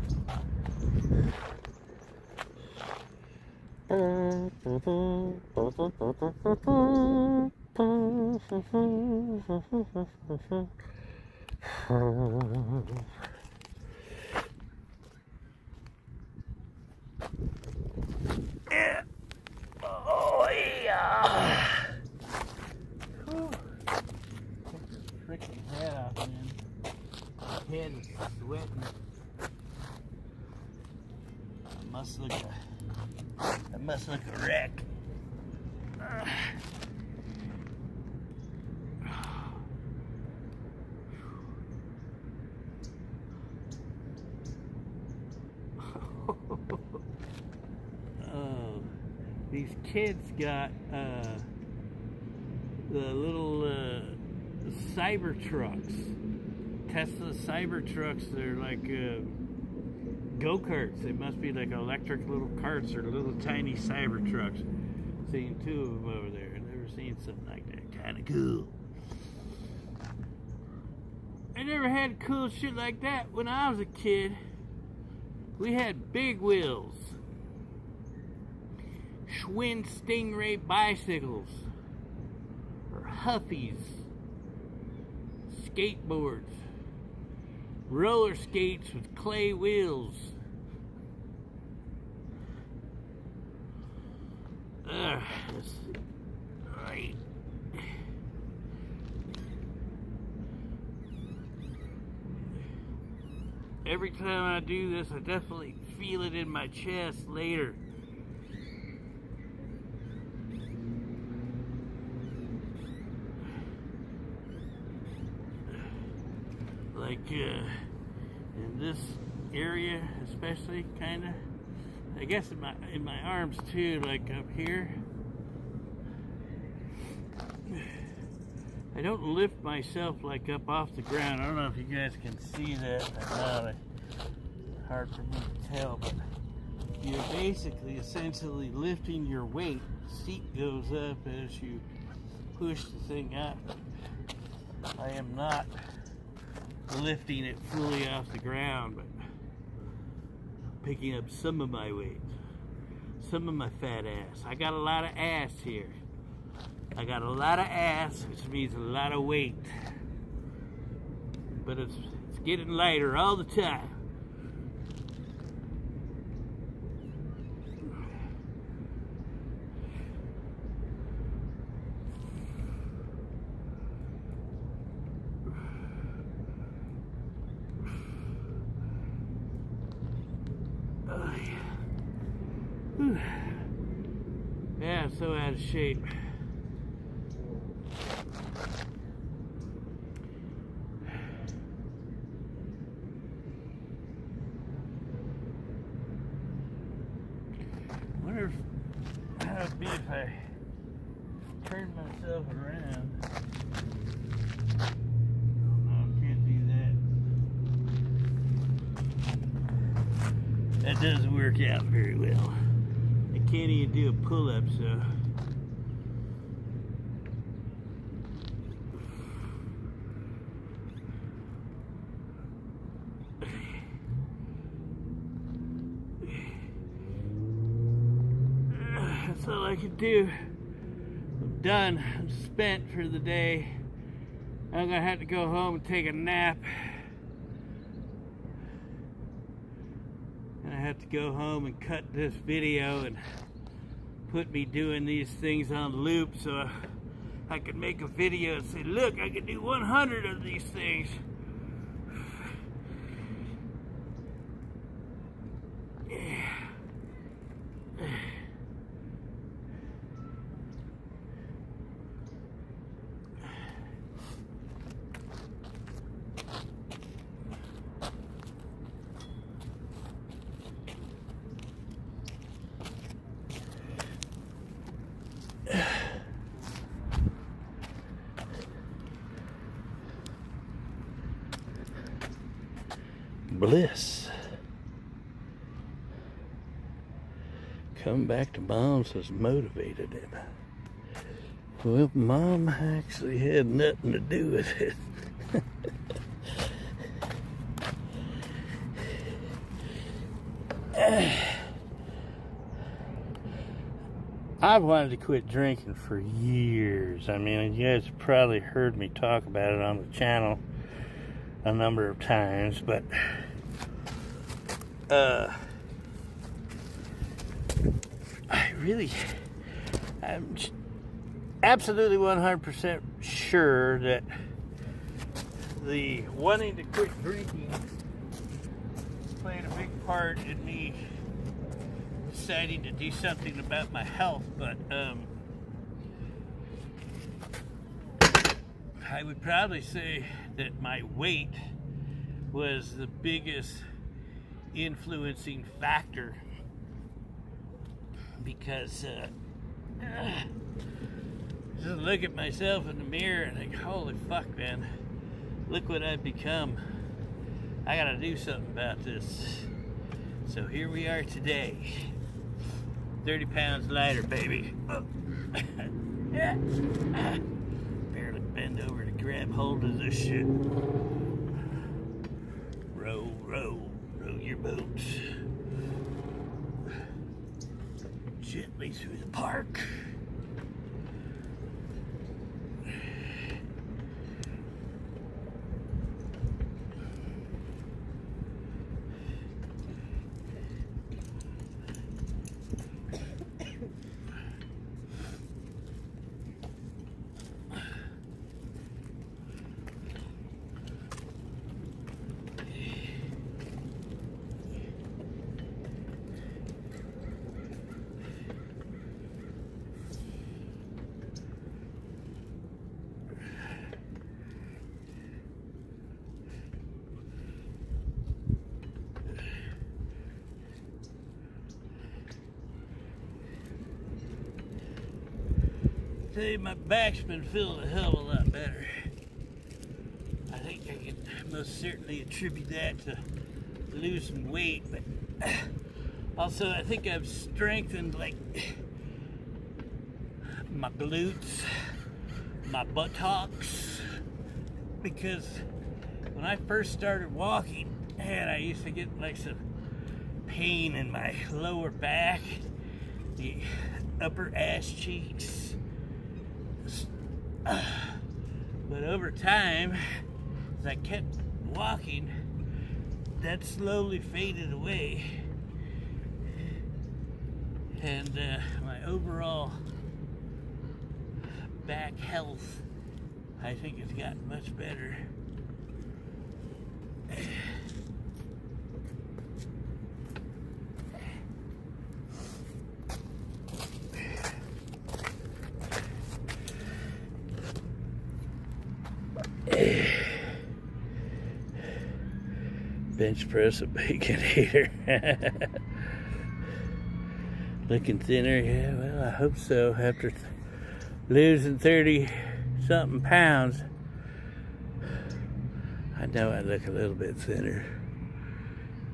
Yeah. Oh yeah. Freaking head off, man. My head is sweating. I must look a wreck. Oh, these kids got the little cyber trucks, Tesla cyber trucks. They're like go-karts. They must be like electric little carts or little tiny cyber trucks. Seen two of them over there. I've never seen something like that. Kind of cool. I never had cool shit like that when I was a kid. We had big wheels. Schwinn Stingray bicycles. Or Huffies. Skateboards. Roller skates with clay wheels. Right. Every time I do this, I definitely feel it in my chest later. like in this area especially, kind of. I guess in my arms too, like up here. I don't lift myself like up off the ground. I don't know if you guys can see that or not. Hard for me to tell, but you're basically essentially lifting your weight. The seat goes up as you push the thing up. I am not lifting it fully off the ground, but picking up some of my weight, some of my fat ass. I got a lot of ass here. I got a lot of ass, which means a lot of weight. But it's getting lighter all the time. Oh, yeah. Whew. Yeah, I'm so out of shape. Wonder how it'd be if I turned myself around. No, can't do that. That doesn't work out very well. I can't even do a pull-up, so. That's all I can do. I'm done. I'm spent for the day. I'm gonna have to go home and take a nap. And I have to go home and cut this video and put me doing these things on loop so I can make a video and say, look, I can do 100 of these things. Bliss. Come back to Mom's has motivated him. Well, Mom actually had nothing to do with it. I've wanted to quit drinking for years. I mean, you guys have probably heard me talk about it on the channel a number of times, but I'm absolutely 100% sure that the wanting to quit drinking played a big part in me deciding to do something about my health, but I would probably say that my weight was the biggest influencing factor, because just look at myself in the mirror and think, holy fuck, man, look what I've become. I gotta do something about this. So here we are today, 30 pounds lighter, baby. Oh. Yeah. Barely bend over to grab hold of this shit. Row, row, row your boat gently through the park. Hey, my back's been feeling a hell of a lot better. I think I can most certainly attribute that to losing weight, but also I think I've strengthened like my glutes, my buttocks, because when I first started walking, man, I used to get like some pain in my lower back, the upper ass cheeks. But over time, as I kept walking, that slowly faded away, and my overall back health, I think, has gotten much better. Bench press a bacon eater. Looking thinner, yeah, well, I hope so. After losing 30 something pounds, I know I look a little bit thinner.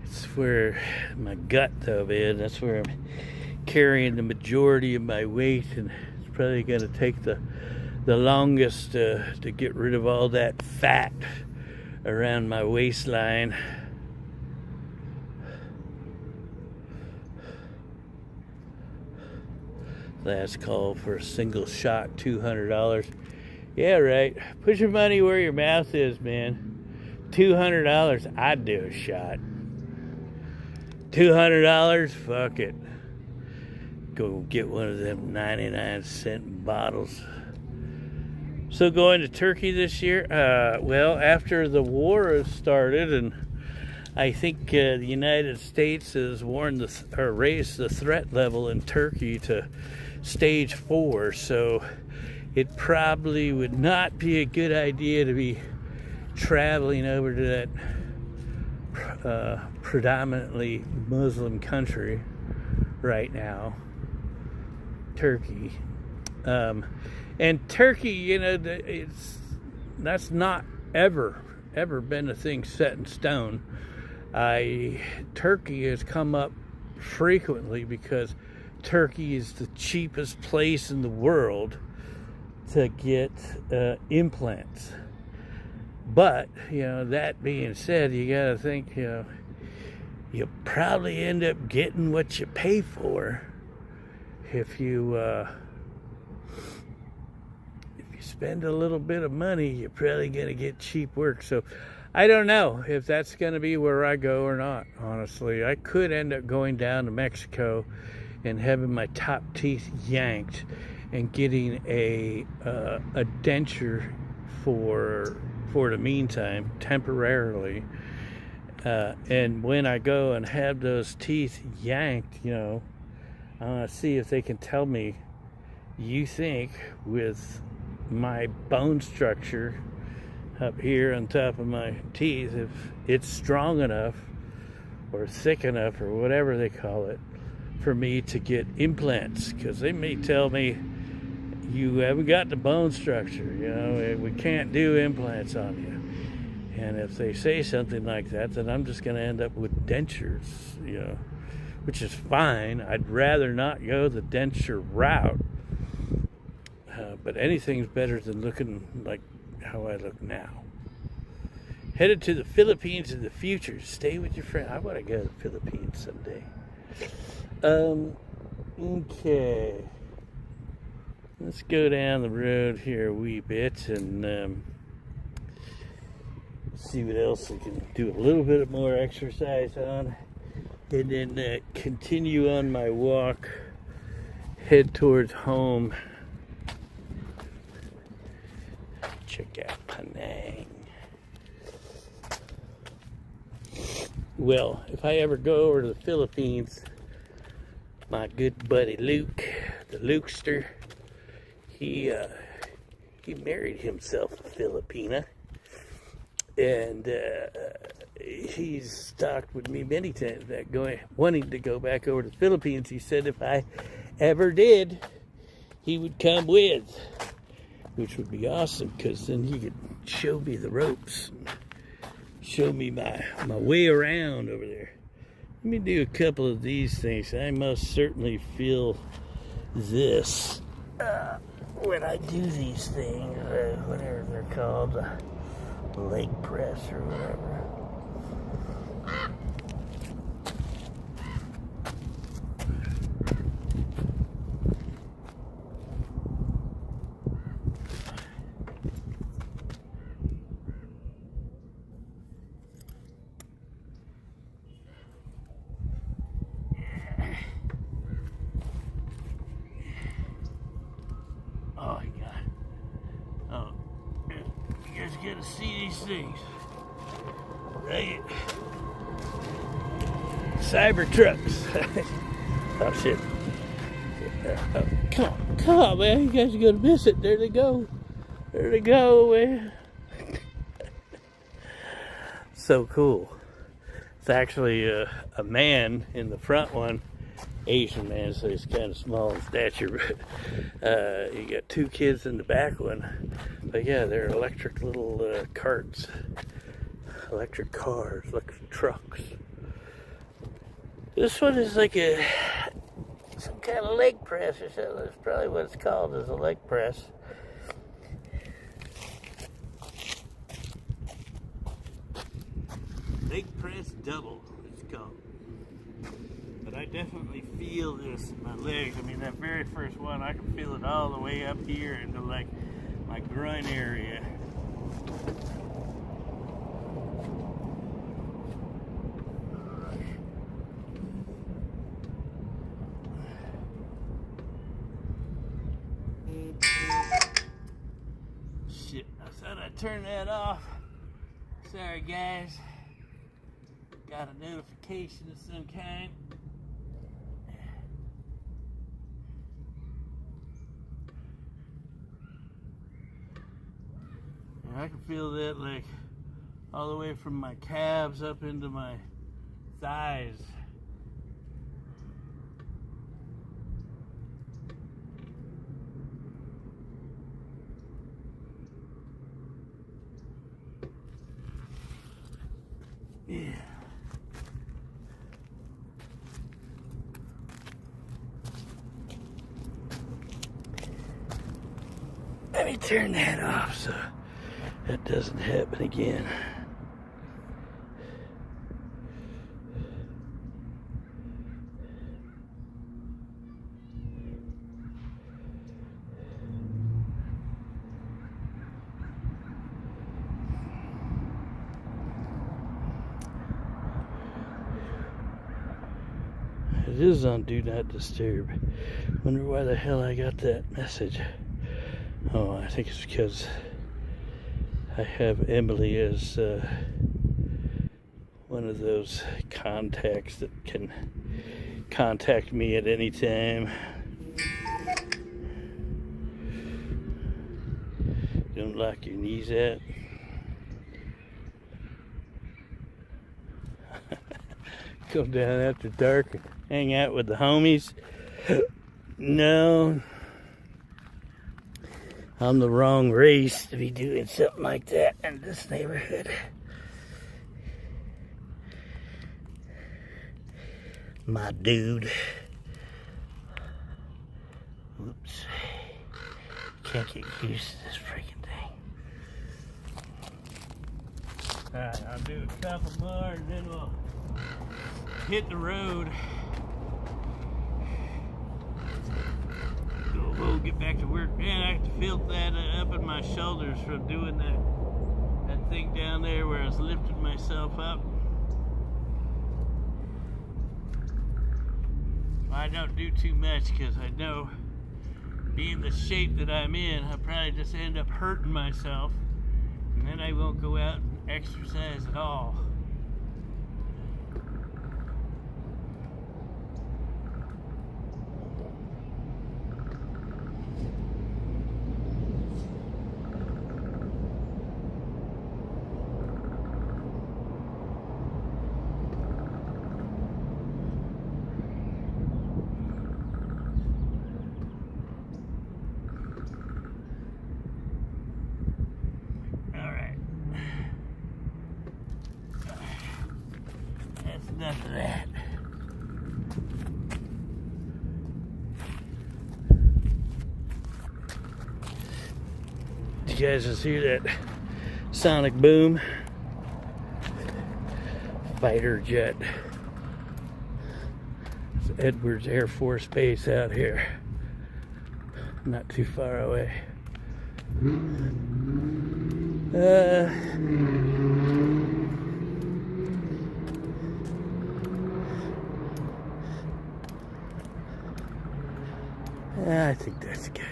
It's where my gut though is. That's where I'm carrying the majority of my weight, and it's probably going to take the longest to get rid of all that fat around my waistline. Last call for a single shot, $200. Yeah, right. Put your money where your mouth is, man. $200, I'd do a shot. $200, fuck it. Go get one of them 99-cent bottles. So going to Turkey this year? Well, after the war has started, and I think the United States has raised the threat level in Turkey to stage 4, so it probably would not be a good idea to be traveling over to that predominantly Muslim country right now, Turkey. And Turkey, you know, that's not ever been a thing set in stone. Turkey has come up frequently because Turkey is the cheapest place in the world to get implants. But, you know, that being said, you gotta think, you know, you'll probably end up getting what you pay for if you spend a little bit of money. You're probably gonna get cheap work. So I don't know if that's gonna be where I go or not, honestly. I could end up going down to Mexico and having my top teeth yanked and getting a denture for the meantime, temporarily. And when I go and have those teeth yanked, you know, I want to see if they can tell me, you think with my bone structure up here on top of my teeth, if it's strong enough or thick enough or whatever they call it for me to get implants, because they may tell me you haven't got the bone structure, you know, we can't do implants on you. And if they say something like that, then I'm just going to end up with dentures, you know, which is fine. I'd rather not go the denture route, but anything's better than looking like how I look now. Headed to the Philippines in the future. Stay with your friend. I want to go to the Philippines someday. Okay. Let's go down the road here a wee bit and see what else I can do a little bit more exercise on, and then continue on my walk, head towards home. Check out Penang. Well, if I ever go over to the Philippines, my good buddy Luke, the Lukester, he married himself a Filipina, and he's talked with me many times about wanting to go back over to the Philippines. He said if I ever did, he would come with, which would be awesome, because then he could show me the ropes, show me my way around over there. Let me do a couple of these things. I most certainly feel this when I do these things, whatever they're called, leg press or whatever. Oh my God. Oh, you guys gotta see these things. Right? Cyber trucks. Oh shit. Come on, man. You guys are gonna miss it. There they go. There they go, man. So cool. It's actually a man in the front one. Asian man, so he's kind of small in stature. You got two kids in the back one. But yeah, they're electric little carts. Electric cars, electric trucks. This one is like some kind of leg press or something. That's probably what it's called, is a leg press. Leg press double, it's called. But I definitely feel this in my legs. I mean, that very first one, I can feel it all the way up here into like my groin area. Shit, I thought I'd turn that off. Sorry, guys. Got a notification of some kind. And I can feel that like all the way from my calves up into my thighs. Yeah. Let me turn that off so that doesn't happen again. It is on Do Not Disturb. Wonder why the hell I got that message. Oh, I think it's because I have Emily as one of those contacts that can contact me at any time. Don't lock your knees out. Go down after dark and hang out with the homies. No. I'm the wrong race to be doing something like that in this neighborhood. My dude. Oops. Can't get used to this freaking thing. Alright, I'll do a couple more and then we'll hit the road. We'll get back to work. Man, I have to feel that up in my shoulders from doing that thing down there where I was lifting myself up. I don't do too much because I know, being the shape that I'm in, I'll probably just end up hurting myself, and then I won't go out and exercise at all. enough of that. Did you guys just hear that sonic boom? Fighter jet. It's Edwards Air Force Base out here. Not too far away. I think that's good.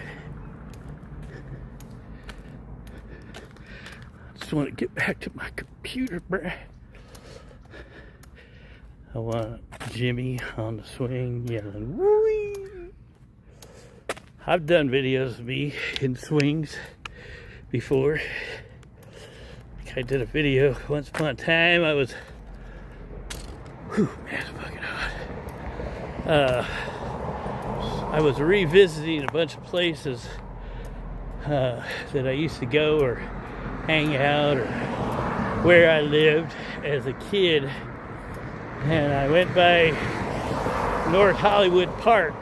I just want to get back to my computer, bruh. I want Jimi on the swing yelling, woo-wee. I've done videos of me in swings before. Like I did a video once upon a time. I was, whew, man, it's fucking hot. I was revisiting a bunch of places that I used to go or hang out or where I lived as a kid. And I went by North Hollywood Park,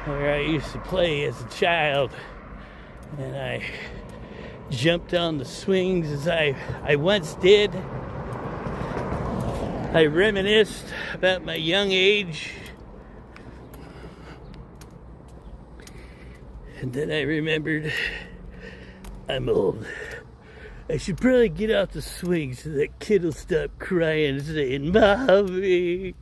where I used to play as a child. And I jumped on the swings as I once did. I reminisced about my young age. And then I remembered, I'm old. I should probably get off the swing so that kid will stop crying and saying, Mommy.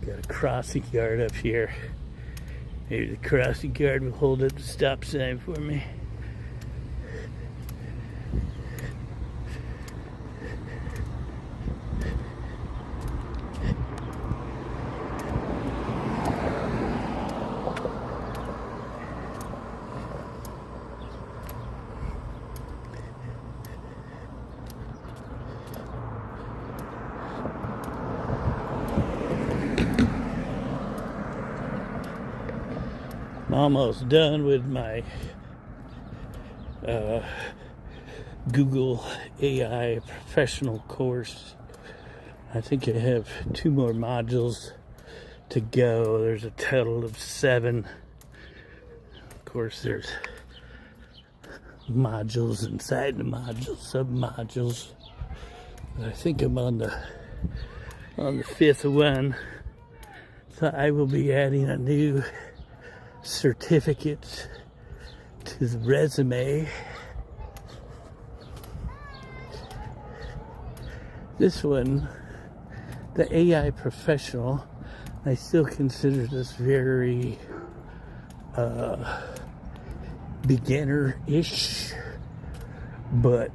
Got a crossing guard up here. Maybe the crossing guard will hold up the stop sign for me. I'm almost done with my Google AI professional course. I think I have 2 more modules to go. There's a total of 7. Of course, there's modules inside the modules, sub-modules. I think I'm on the 5th one. So I will be adding a new certificate to the resume. This one, the AI professional, I still consider this very beginner-ish, but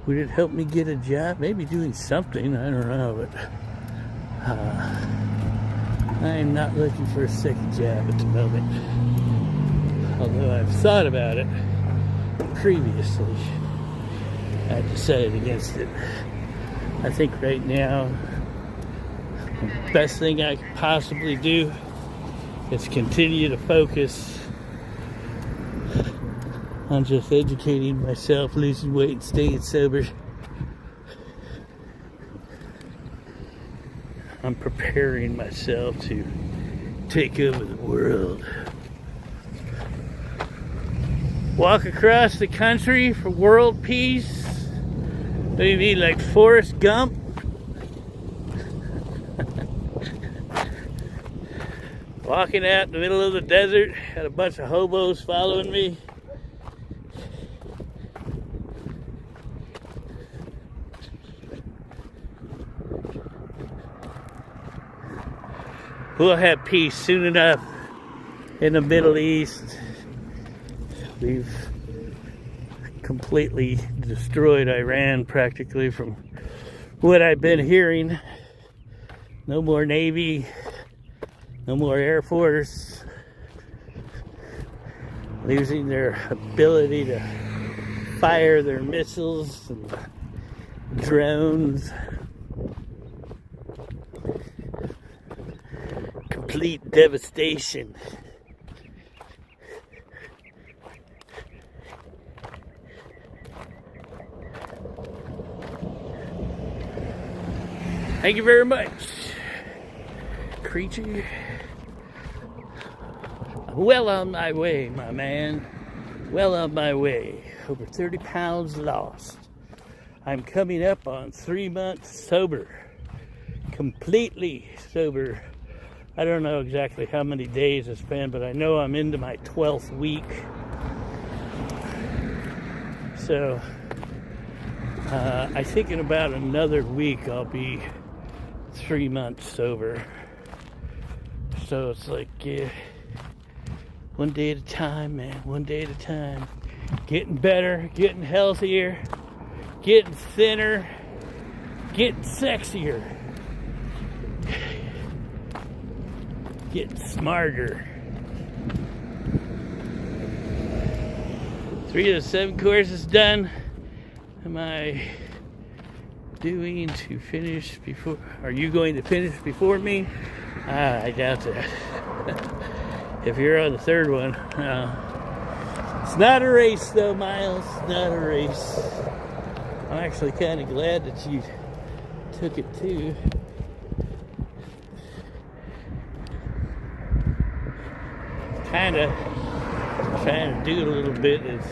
would it help me get a job? Maybe doing something, I don't know, but I'm not looking for a second job at the moment. Although I've thought about it previously, I decided against it. I think right now, the best thing I could possibly do is continue to focus on just educating myself, losing weight, and staying sober. I'm preparing myself to take over the world. Walk across the country for world peace? What do you mean, like Forrest Gump? Walking out in the middle of the desert, had a bunch of hobos following me. We'll have peace soon enough in the Middle East. We've completely destroyed Iran practically from what I've been hearing. No more Navy, no more Air Force. Losing their ability to fire their missiles and drones. complete devastation. Thank you very much, creature. Well on my way, my man. Well on my way. Over 30 pounds lost. I'm coming up on 3 months sober. Completely sober. I don't know exactly how many days it's been, but I know I'm into my 12th week. So, I think in about another week I'll be 3 months sober. So it's like, one day at a time, man. One day at a time. Getting better, getting healthier, getting thinner, getting sexier, getting smarter. 3 of the 7 courses done. Am I doing to finish before? Are you going to finish before me? I doubt that. If you're on the 3rd one, it's not a race though, Miles. Not a race. I'm actually kind of glad that you took it too. Kind of trying to do it a little bit is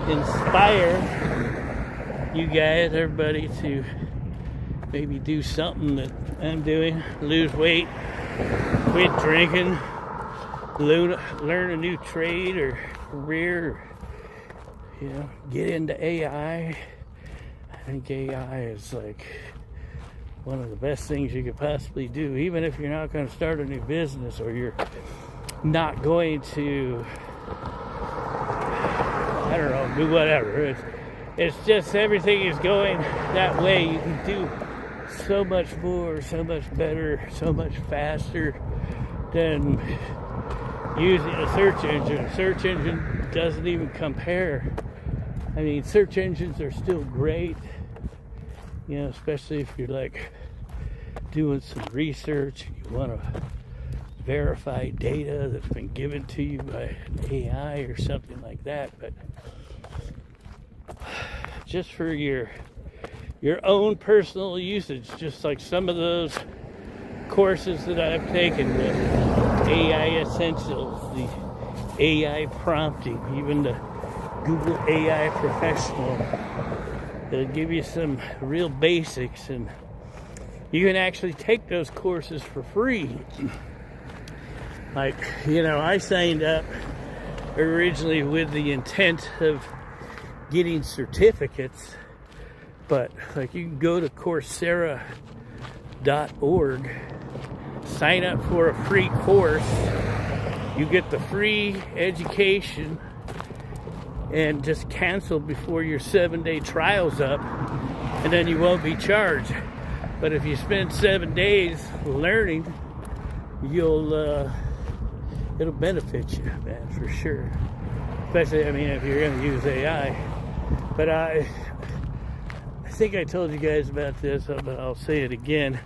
inspire you guys, everybody, to maybe do something that I'm doing. Lose weight, quit drinking, learn a new trade or career, get into AI. I think AI is like one of the best things you could possibly do, even if you're not going to start a new business or you're not going to, I don't know, do whatever. It's just everything is going that way. You can do so much more, so much better, so much faster than using a search engine. A search engine doesn't even compare. I mean, search engines are still great, especially if you're like doing some research, you want to verify data that's been given to you by an AI or something like that. But just for your own personal usage, just like some of those courses that I've taken, the AI Essentials, the AI Prompting, even the Google AI Professional, they'll give you some real basics, and you can actually take those courses for free. Like, I signed up originally with the intent of getting certificates, but like you can go to Coursera.org, sign up for a free course, you get the free education, and just cancel before your 7-day trial's up, and then you won't be charged. But if you spend 7 days learning, it'll benefit you, man, for sure. Especially, if you're going to use AI. But I think I told you guys about this, but I'll say it again.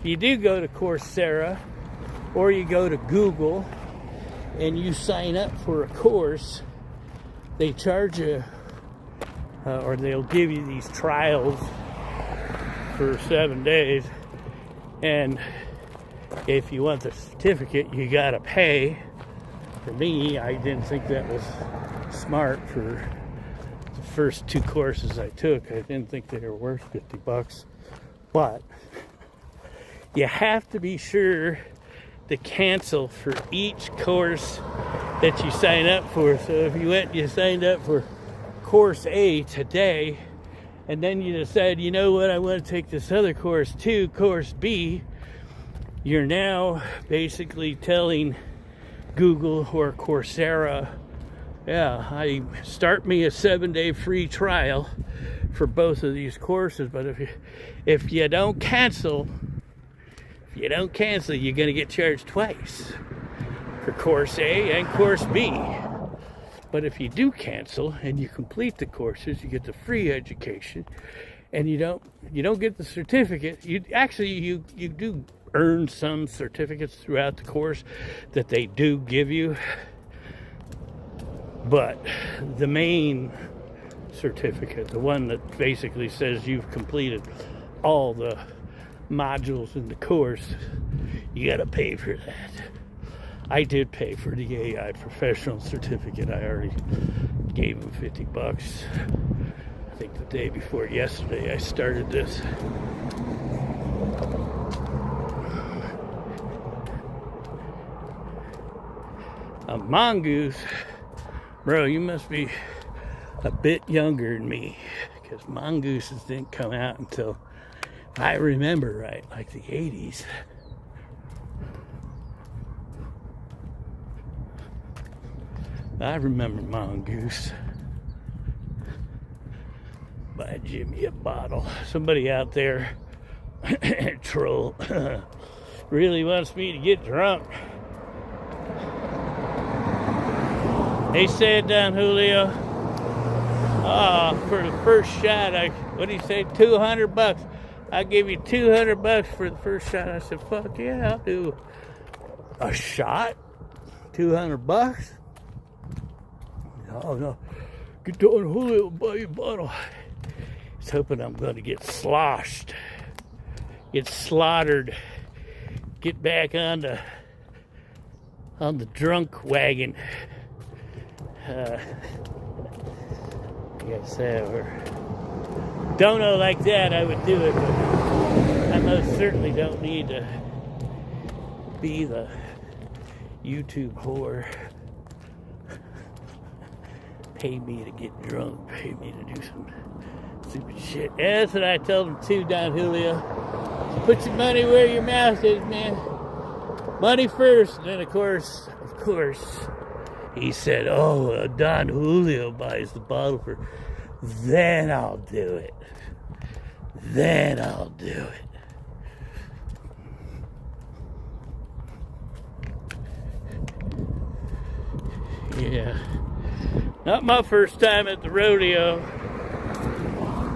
You do go to Coursera, or you go to Google, and you sign up for a course. They charge you, or they'll give you these trials for 7 days. And if you want the certificate, you gotta pay. For me, I didn't think that was smart for the first 2 courses I took. I didn't think they were worth $50. But you have to be sure to cancel for each course that you sign up for. So if you signed up for course A today, and then you decide, I want to take this other course too, course B, you're now basically telling Google or Coursera, start me a 7-day free trial for both of these courses. But if you don't cancel, you're going to get charged twice for course A and course B. But if you do cancel and you complete the courses, you get the free education, and you don't get the certificate. You do earn some certificates throughout the course that they do give you. But the main certificate, the one that basically says you've completed all the modules in the course, you gotta pay for that. I did pay for the AI professional certificate. I already gave them $50. I think the day before yesterday I started this. A mongoose, bro, you must be a bit younger than me, because mongooses didn't come out until, I remember right, like the 80s. I remember Mongoose. Buy Jimi a bottle. Somebody out there, troll, really wants me to get drunk. They said, Don Julio, for the first shot, what do you say, $200? I'll give you $200 for the first shot. I said, fuck yeah, I'll do a shot. $200? Oh no, get Don Julio, buy you a bottle. He's hoping I'm going to get sloshed, get slaughtered, get back on the drunk wagon. Like I said, don't know like that, I would do it, but I most certainly don't need to be the YouTube whore. Pay me to get drunk, pay me to do some stupid shit. Yeah, that's what I told him too, Don Julio. So put your money where your mouth is, man. Money first. And then of course, he said, oh, Don Julio buys the bottle for, then I'll do it. Then I'll do it. Yeah. Not my first time at the rodeo.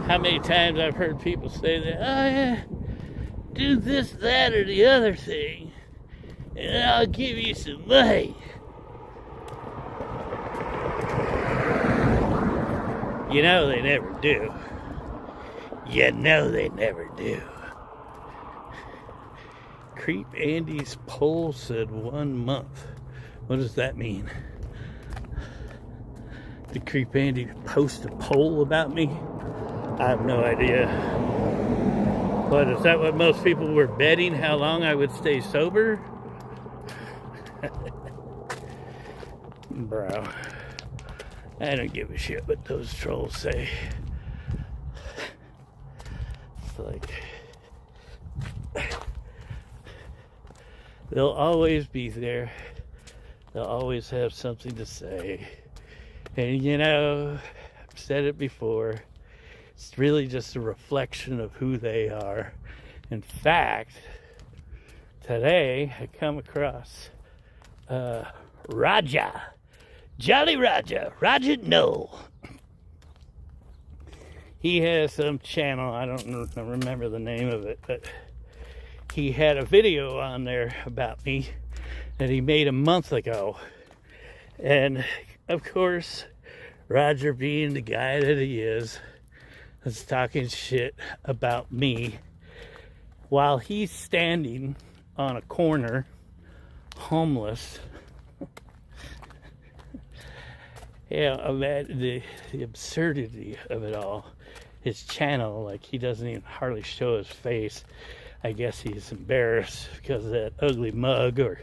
How many times I've heard people say that, oh yeah, do this, that, or the other thing, and I'll give you some money. You know they never do. You know they never do. Creep Andy's poll said 1 month. What does that mean? Did Creep Andy post a poll about me? I have no idea. But is that what most people were betting, how long I would stay sober? Bro, I don't give a shit what those trolls say. It's like, they'll always be there. They'll always have something to say. And you know, I've said it before, it's really just a reflection of who they are. In fact, today I come across Raja, Jolly Raja Noel. He has some channel, I don't remember the name of it, but he had a video on there about me that he made a month ago. And of course, Roger, being the guy that he is talking shit about me while he's standing on a corner, homeless. Yeah, imagine the absurdity of it all. His channel, like, he doesn't even hardly show his face. I guess he's embarrassed because of that ugly mug, or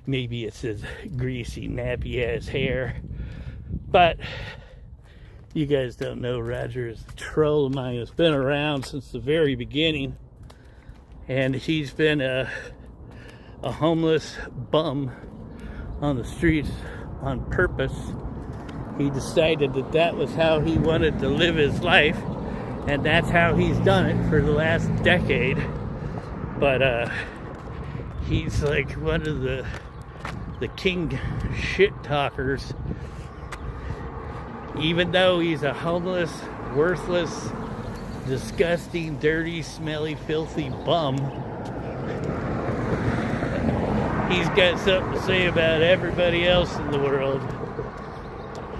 maybe it's his greasy, nappy-ass hair. But you guys don't know, Roger is a troll of mine. He's been around since the very beginning. And he's been a homeless bum on the streets on purpose. He decided that that was how he wanted to live his life. And that's how he's done it for the last decade. But he's like one of the king shit talkers. Even though he's a homeless, worthless, disgusting, dirty, smelly, filthy bum, he's got something to say about everybody else in the world.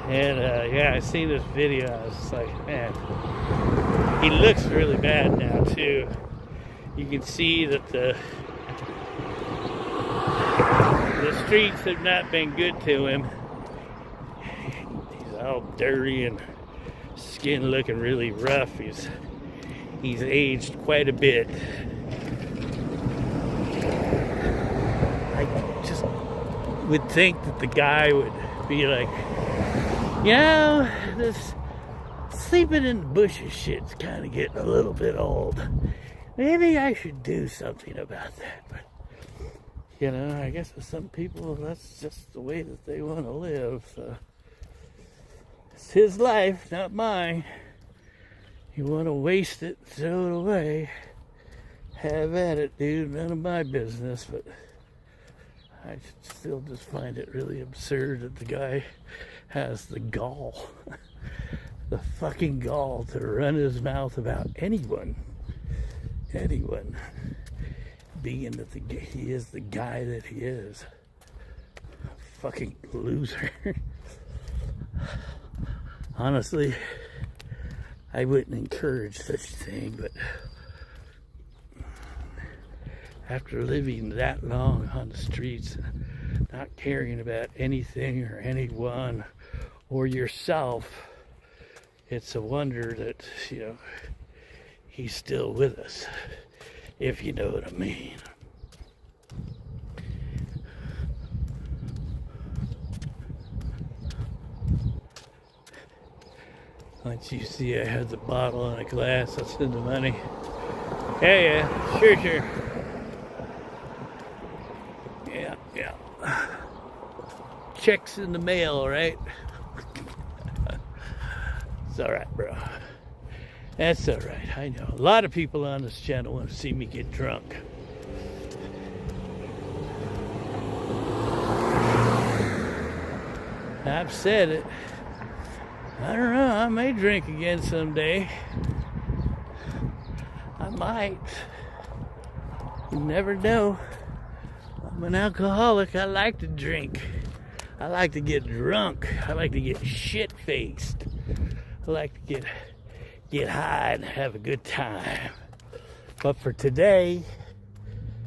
And yeah, I seen this video. I was just like, man, he looks really bad now too. You can see that the streets have not been good to him. He's all dirty and skin looking really rough. He's aged quite a bit. I just would think that the guy would be like, you know, this sleeping in the bushes shit's kind of getting a little bit old. Maybe I should do something about that. But, you know, I guess for some people, that's just the way that they want to live. So it's his life, not mine. You want to waste it, throw it away. Have at it, dude. None of my business. But I still just find it really absurd that the guy has the gall, the fucking gall to run his mouth about anyone, being that he is the guy that he is. Fucking loser. Honestly, I wouldn't encourage such a thing, but after living that long on the streets, not caring about anything or anyone or yourself, it's a wonder that, you know, he's still with us, if you know what I mean. Once you see I have the bottle and a glass, I'll send the money. Yeah, sure. Yeah. Checks in the mail, right? It's alright, bro. That's alright, I know. A lot of people on this channel want to see me get drunk. I've said it. I don't know, I may drink again someday. I might. You never know. I'm an alcoholic. I like to drink. I like to get drunk. I like to get shit-faced. I like to get high and have a good time. But for today,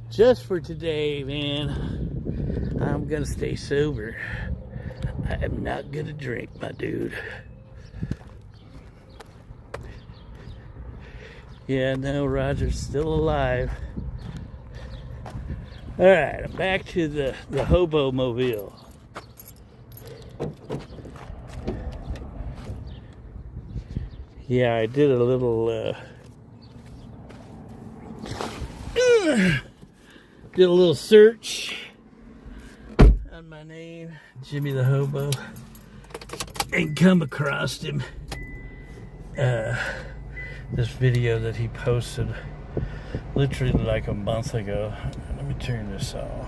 just for today, man, I'm gonna stay sober. I am not gonna drink, my dude. Yeah, no, Roger's still alive. Alright, I'm back to the Hobo mobile. Yeah, I did a little search on my name, Jimmy the Hobo, and come across him. This video that he posted literally like a month ago. Let me turn this off.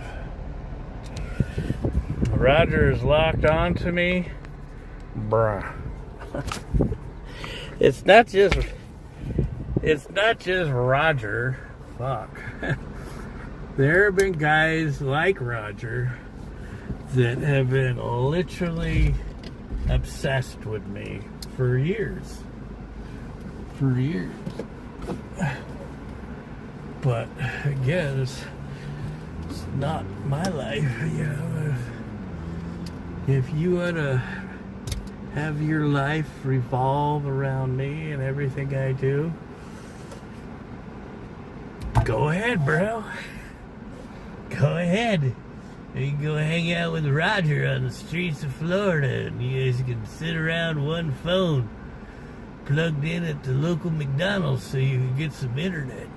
Roger is locked on to me. Bruh. It's not just Roger. Fuck. There have been guys like Roger that have been literally obsessed with me for years. But again, it's not my life, you know. If you want to have your life revolve around me and everything I do, go ahead, bro. Go ahead. You can go hang out with Roger on the streets of Florida, and you guys can sit around one phone plugged in at the local McDonald's so you can get some internet.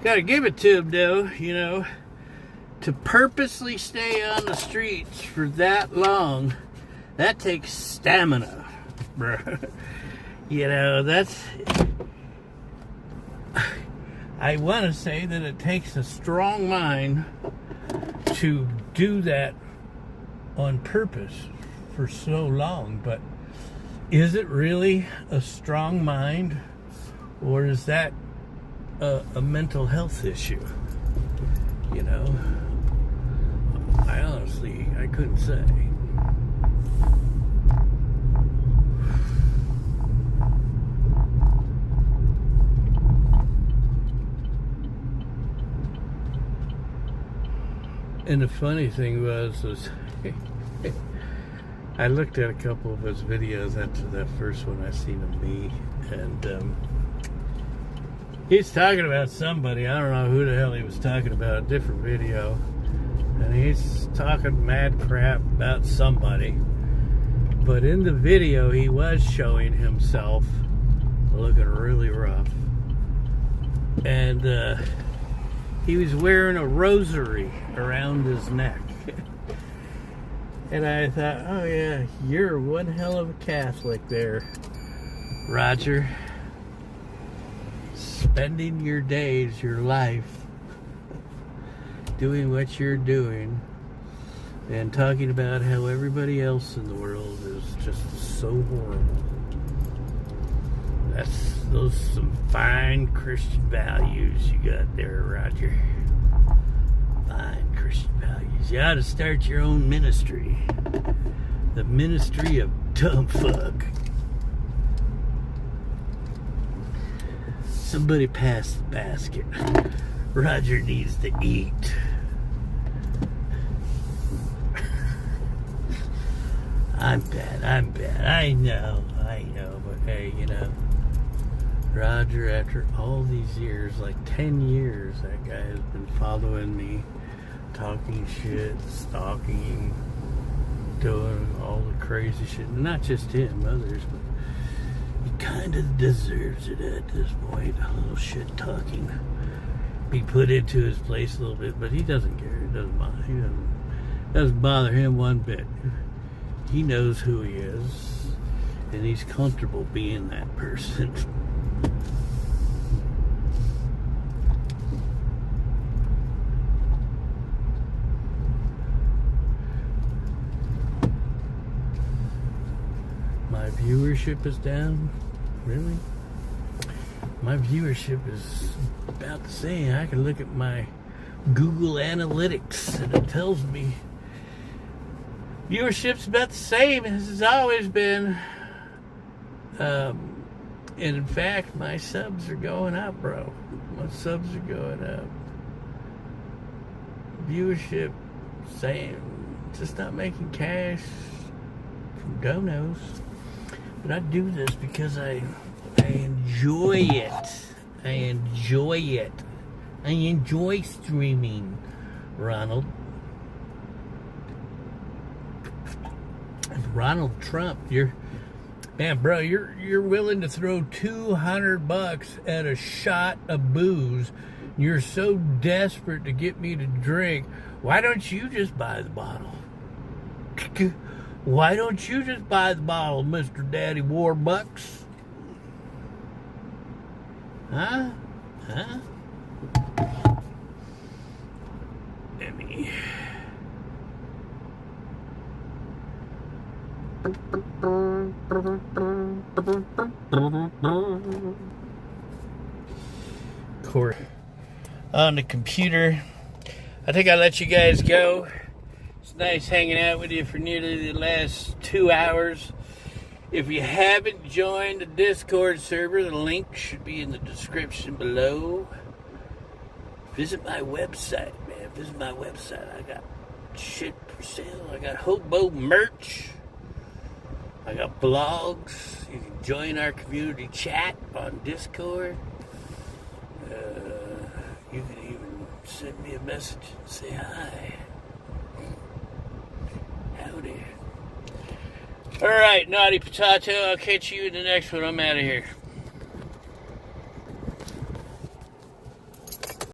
Gotta give it to him, though, you know, to purposely stay on the streets for that long, that takes stamina, bro. You know, that's, I want to say that it takes a strong mind to do that on purpose for so long, but is it really a strong mind, or is that a mental health issue? You know, I honestly, I couldn't say. And the funny thing was I looked at a couple of his videos after that first one I seen of me, and he's talking about somebody. I don't know who the hell he was talking about, a different video. And he's talking mad crap about somebody. But in the video, he was showing himself looking really rough. And he was wearing a rosary around his neck. And I thought, oh yeah, you're one hell of a Catholic there, Roger. Spending your days, your life, doing what you're doing, and talking about how everybody else in the world is just so horrible. Those some fine Christian values you got there, Roger. Fine Christian values. You ought to start your own ministry. The ministry of dumb fuck. Somebody pass the basket. Roger needs to eat. I'm bad. I know. But hey, you know, Roger, after all these years, like 10 years, that guy has been following me, talking shit, stalking, doing all the crazy shit. Not just him, others, but he kind of deserves it at this point. A little shit talking. Be put into his place a little bit, but he doesn't care. It doesn't bother. Doesn't bother him one bit. He knows who he is, and he's comfortable being that person. My viewership is down. Really? My viewership is about the same. I can look at my Google Analytics and it tells me viewership's about the same as it's always been. And in fact, my subs are going up, bro. My subs are going up. Viewership, same. Just not making cash from donos. But I do this because I enjoy it. I enjoy it. I enjoy streaming, Ronald. Ronald Trump, you're willing to throw $200 at a shot of booze. You're so desperate to get me to drink. Why don't you just buy the bottle? Why don't you just buy the bottle, Mr. Daddy Warbucks? Huh? Emmy. Court on the computer. I think I'll let you guys go. It's nice hanging out with you for nearly the last 2 hours. If you haven't joined the Discord server, the link should be in the description below. Visit my website, man. Visit my website. I got shit for sale. I got Hobo merch. I got blogs. You can join our community chat on Discord. You can even send me a message and say hi. Howdy. Alright, Naughty Potato. I'll catch you in the next one. I'm out of here.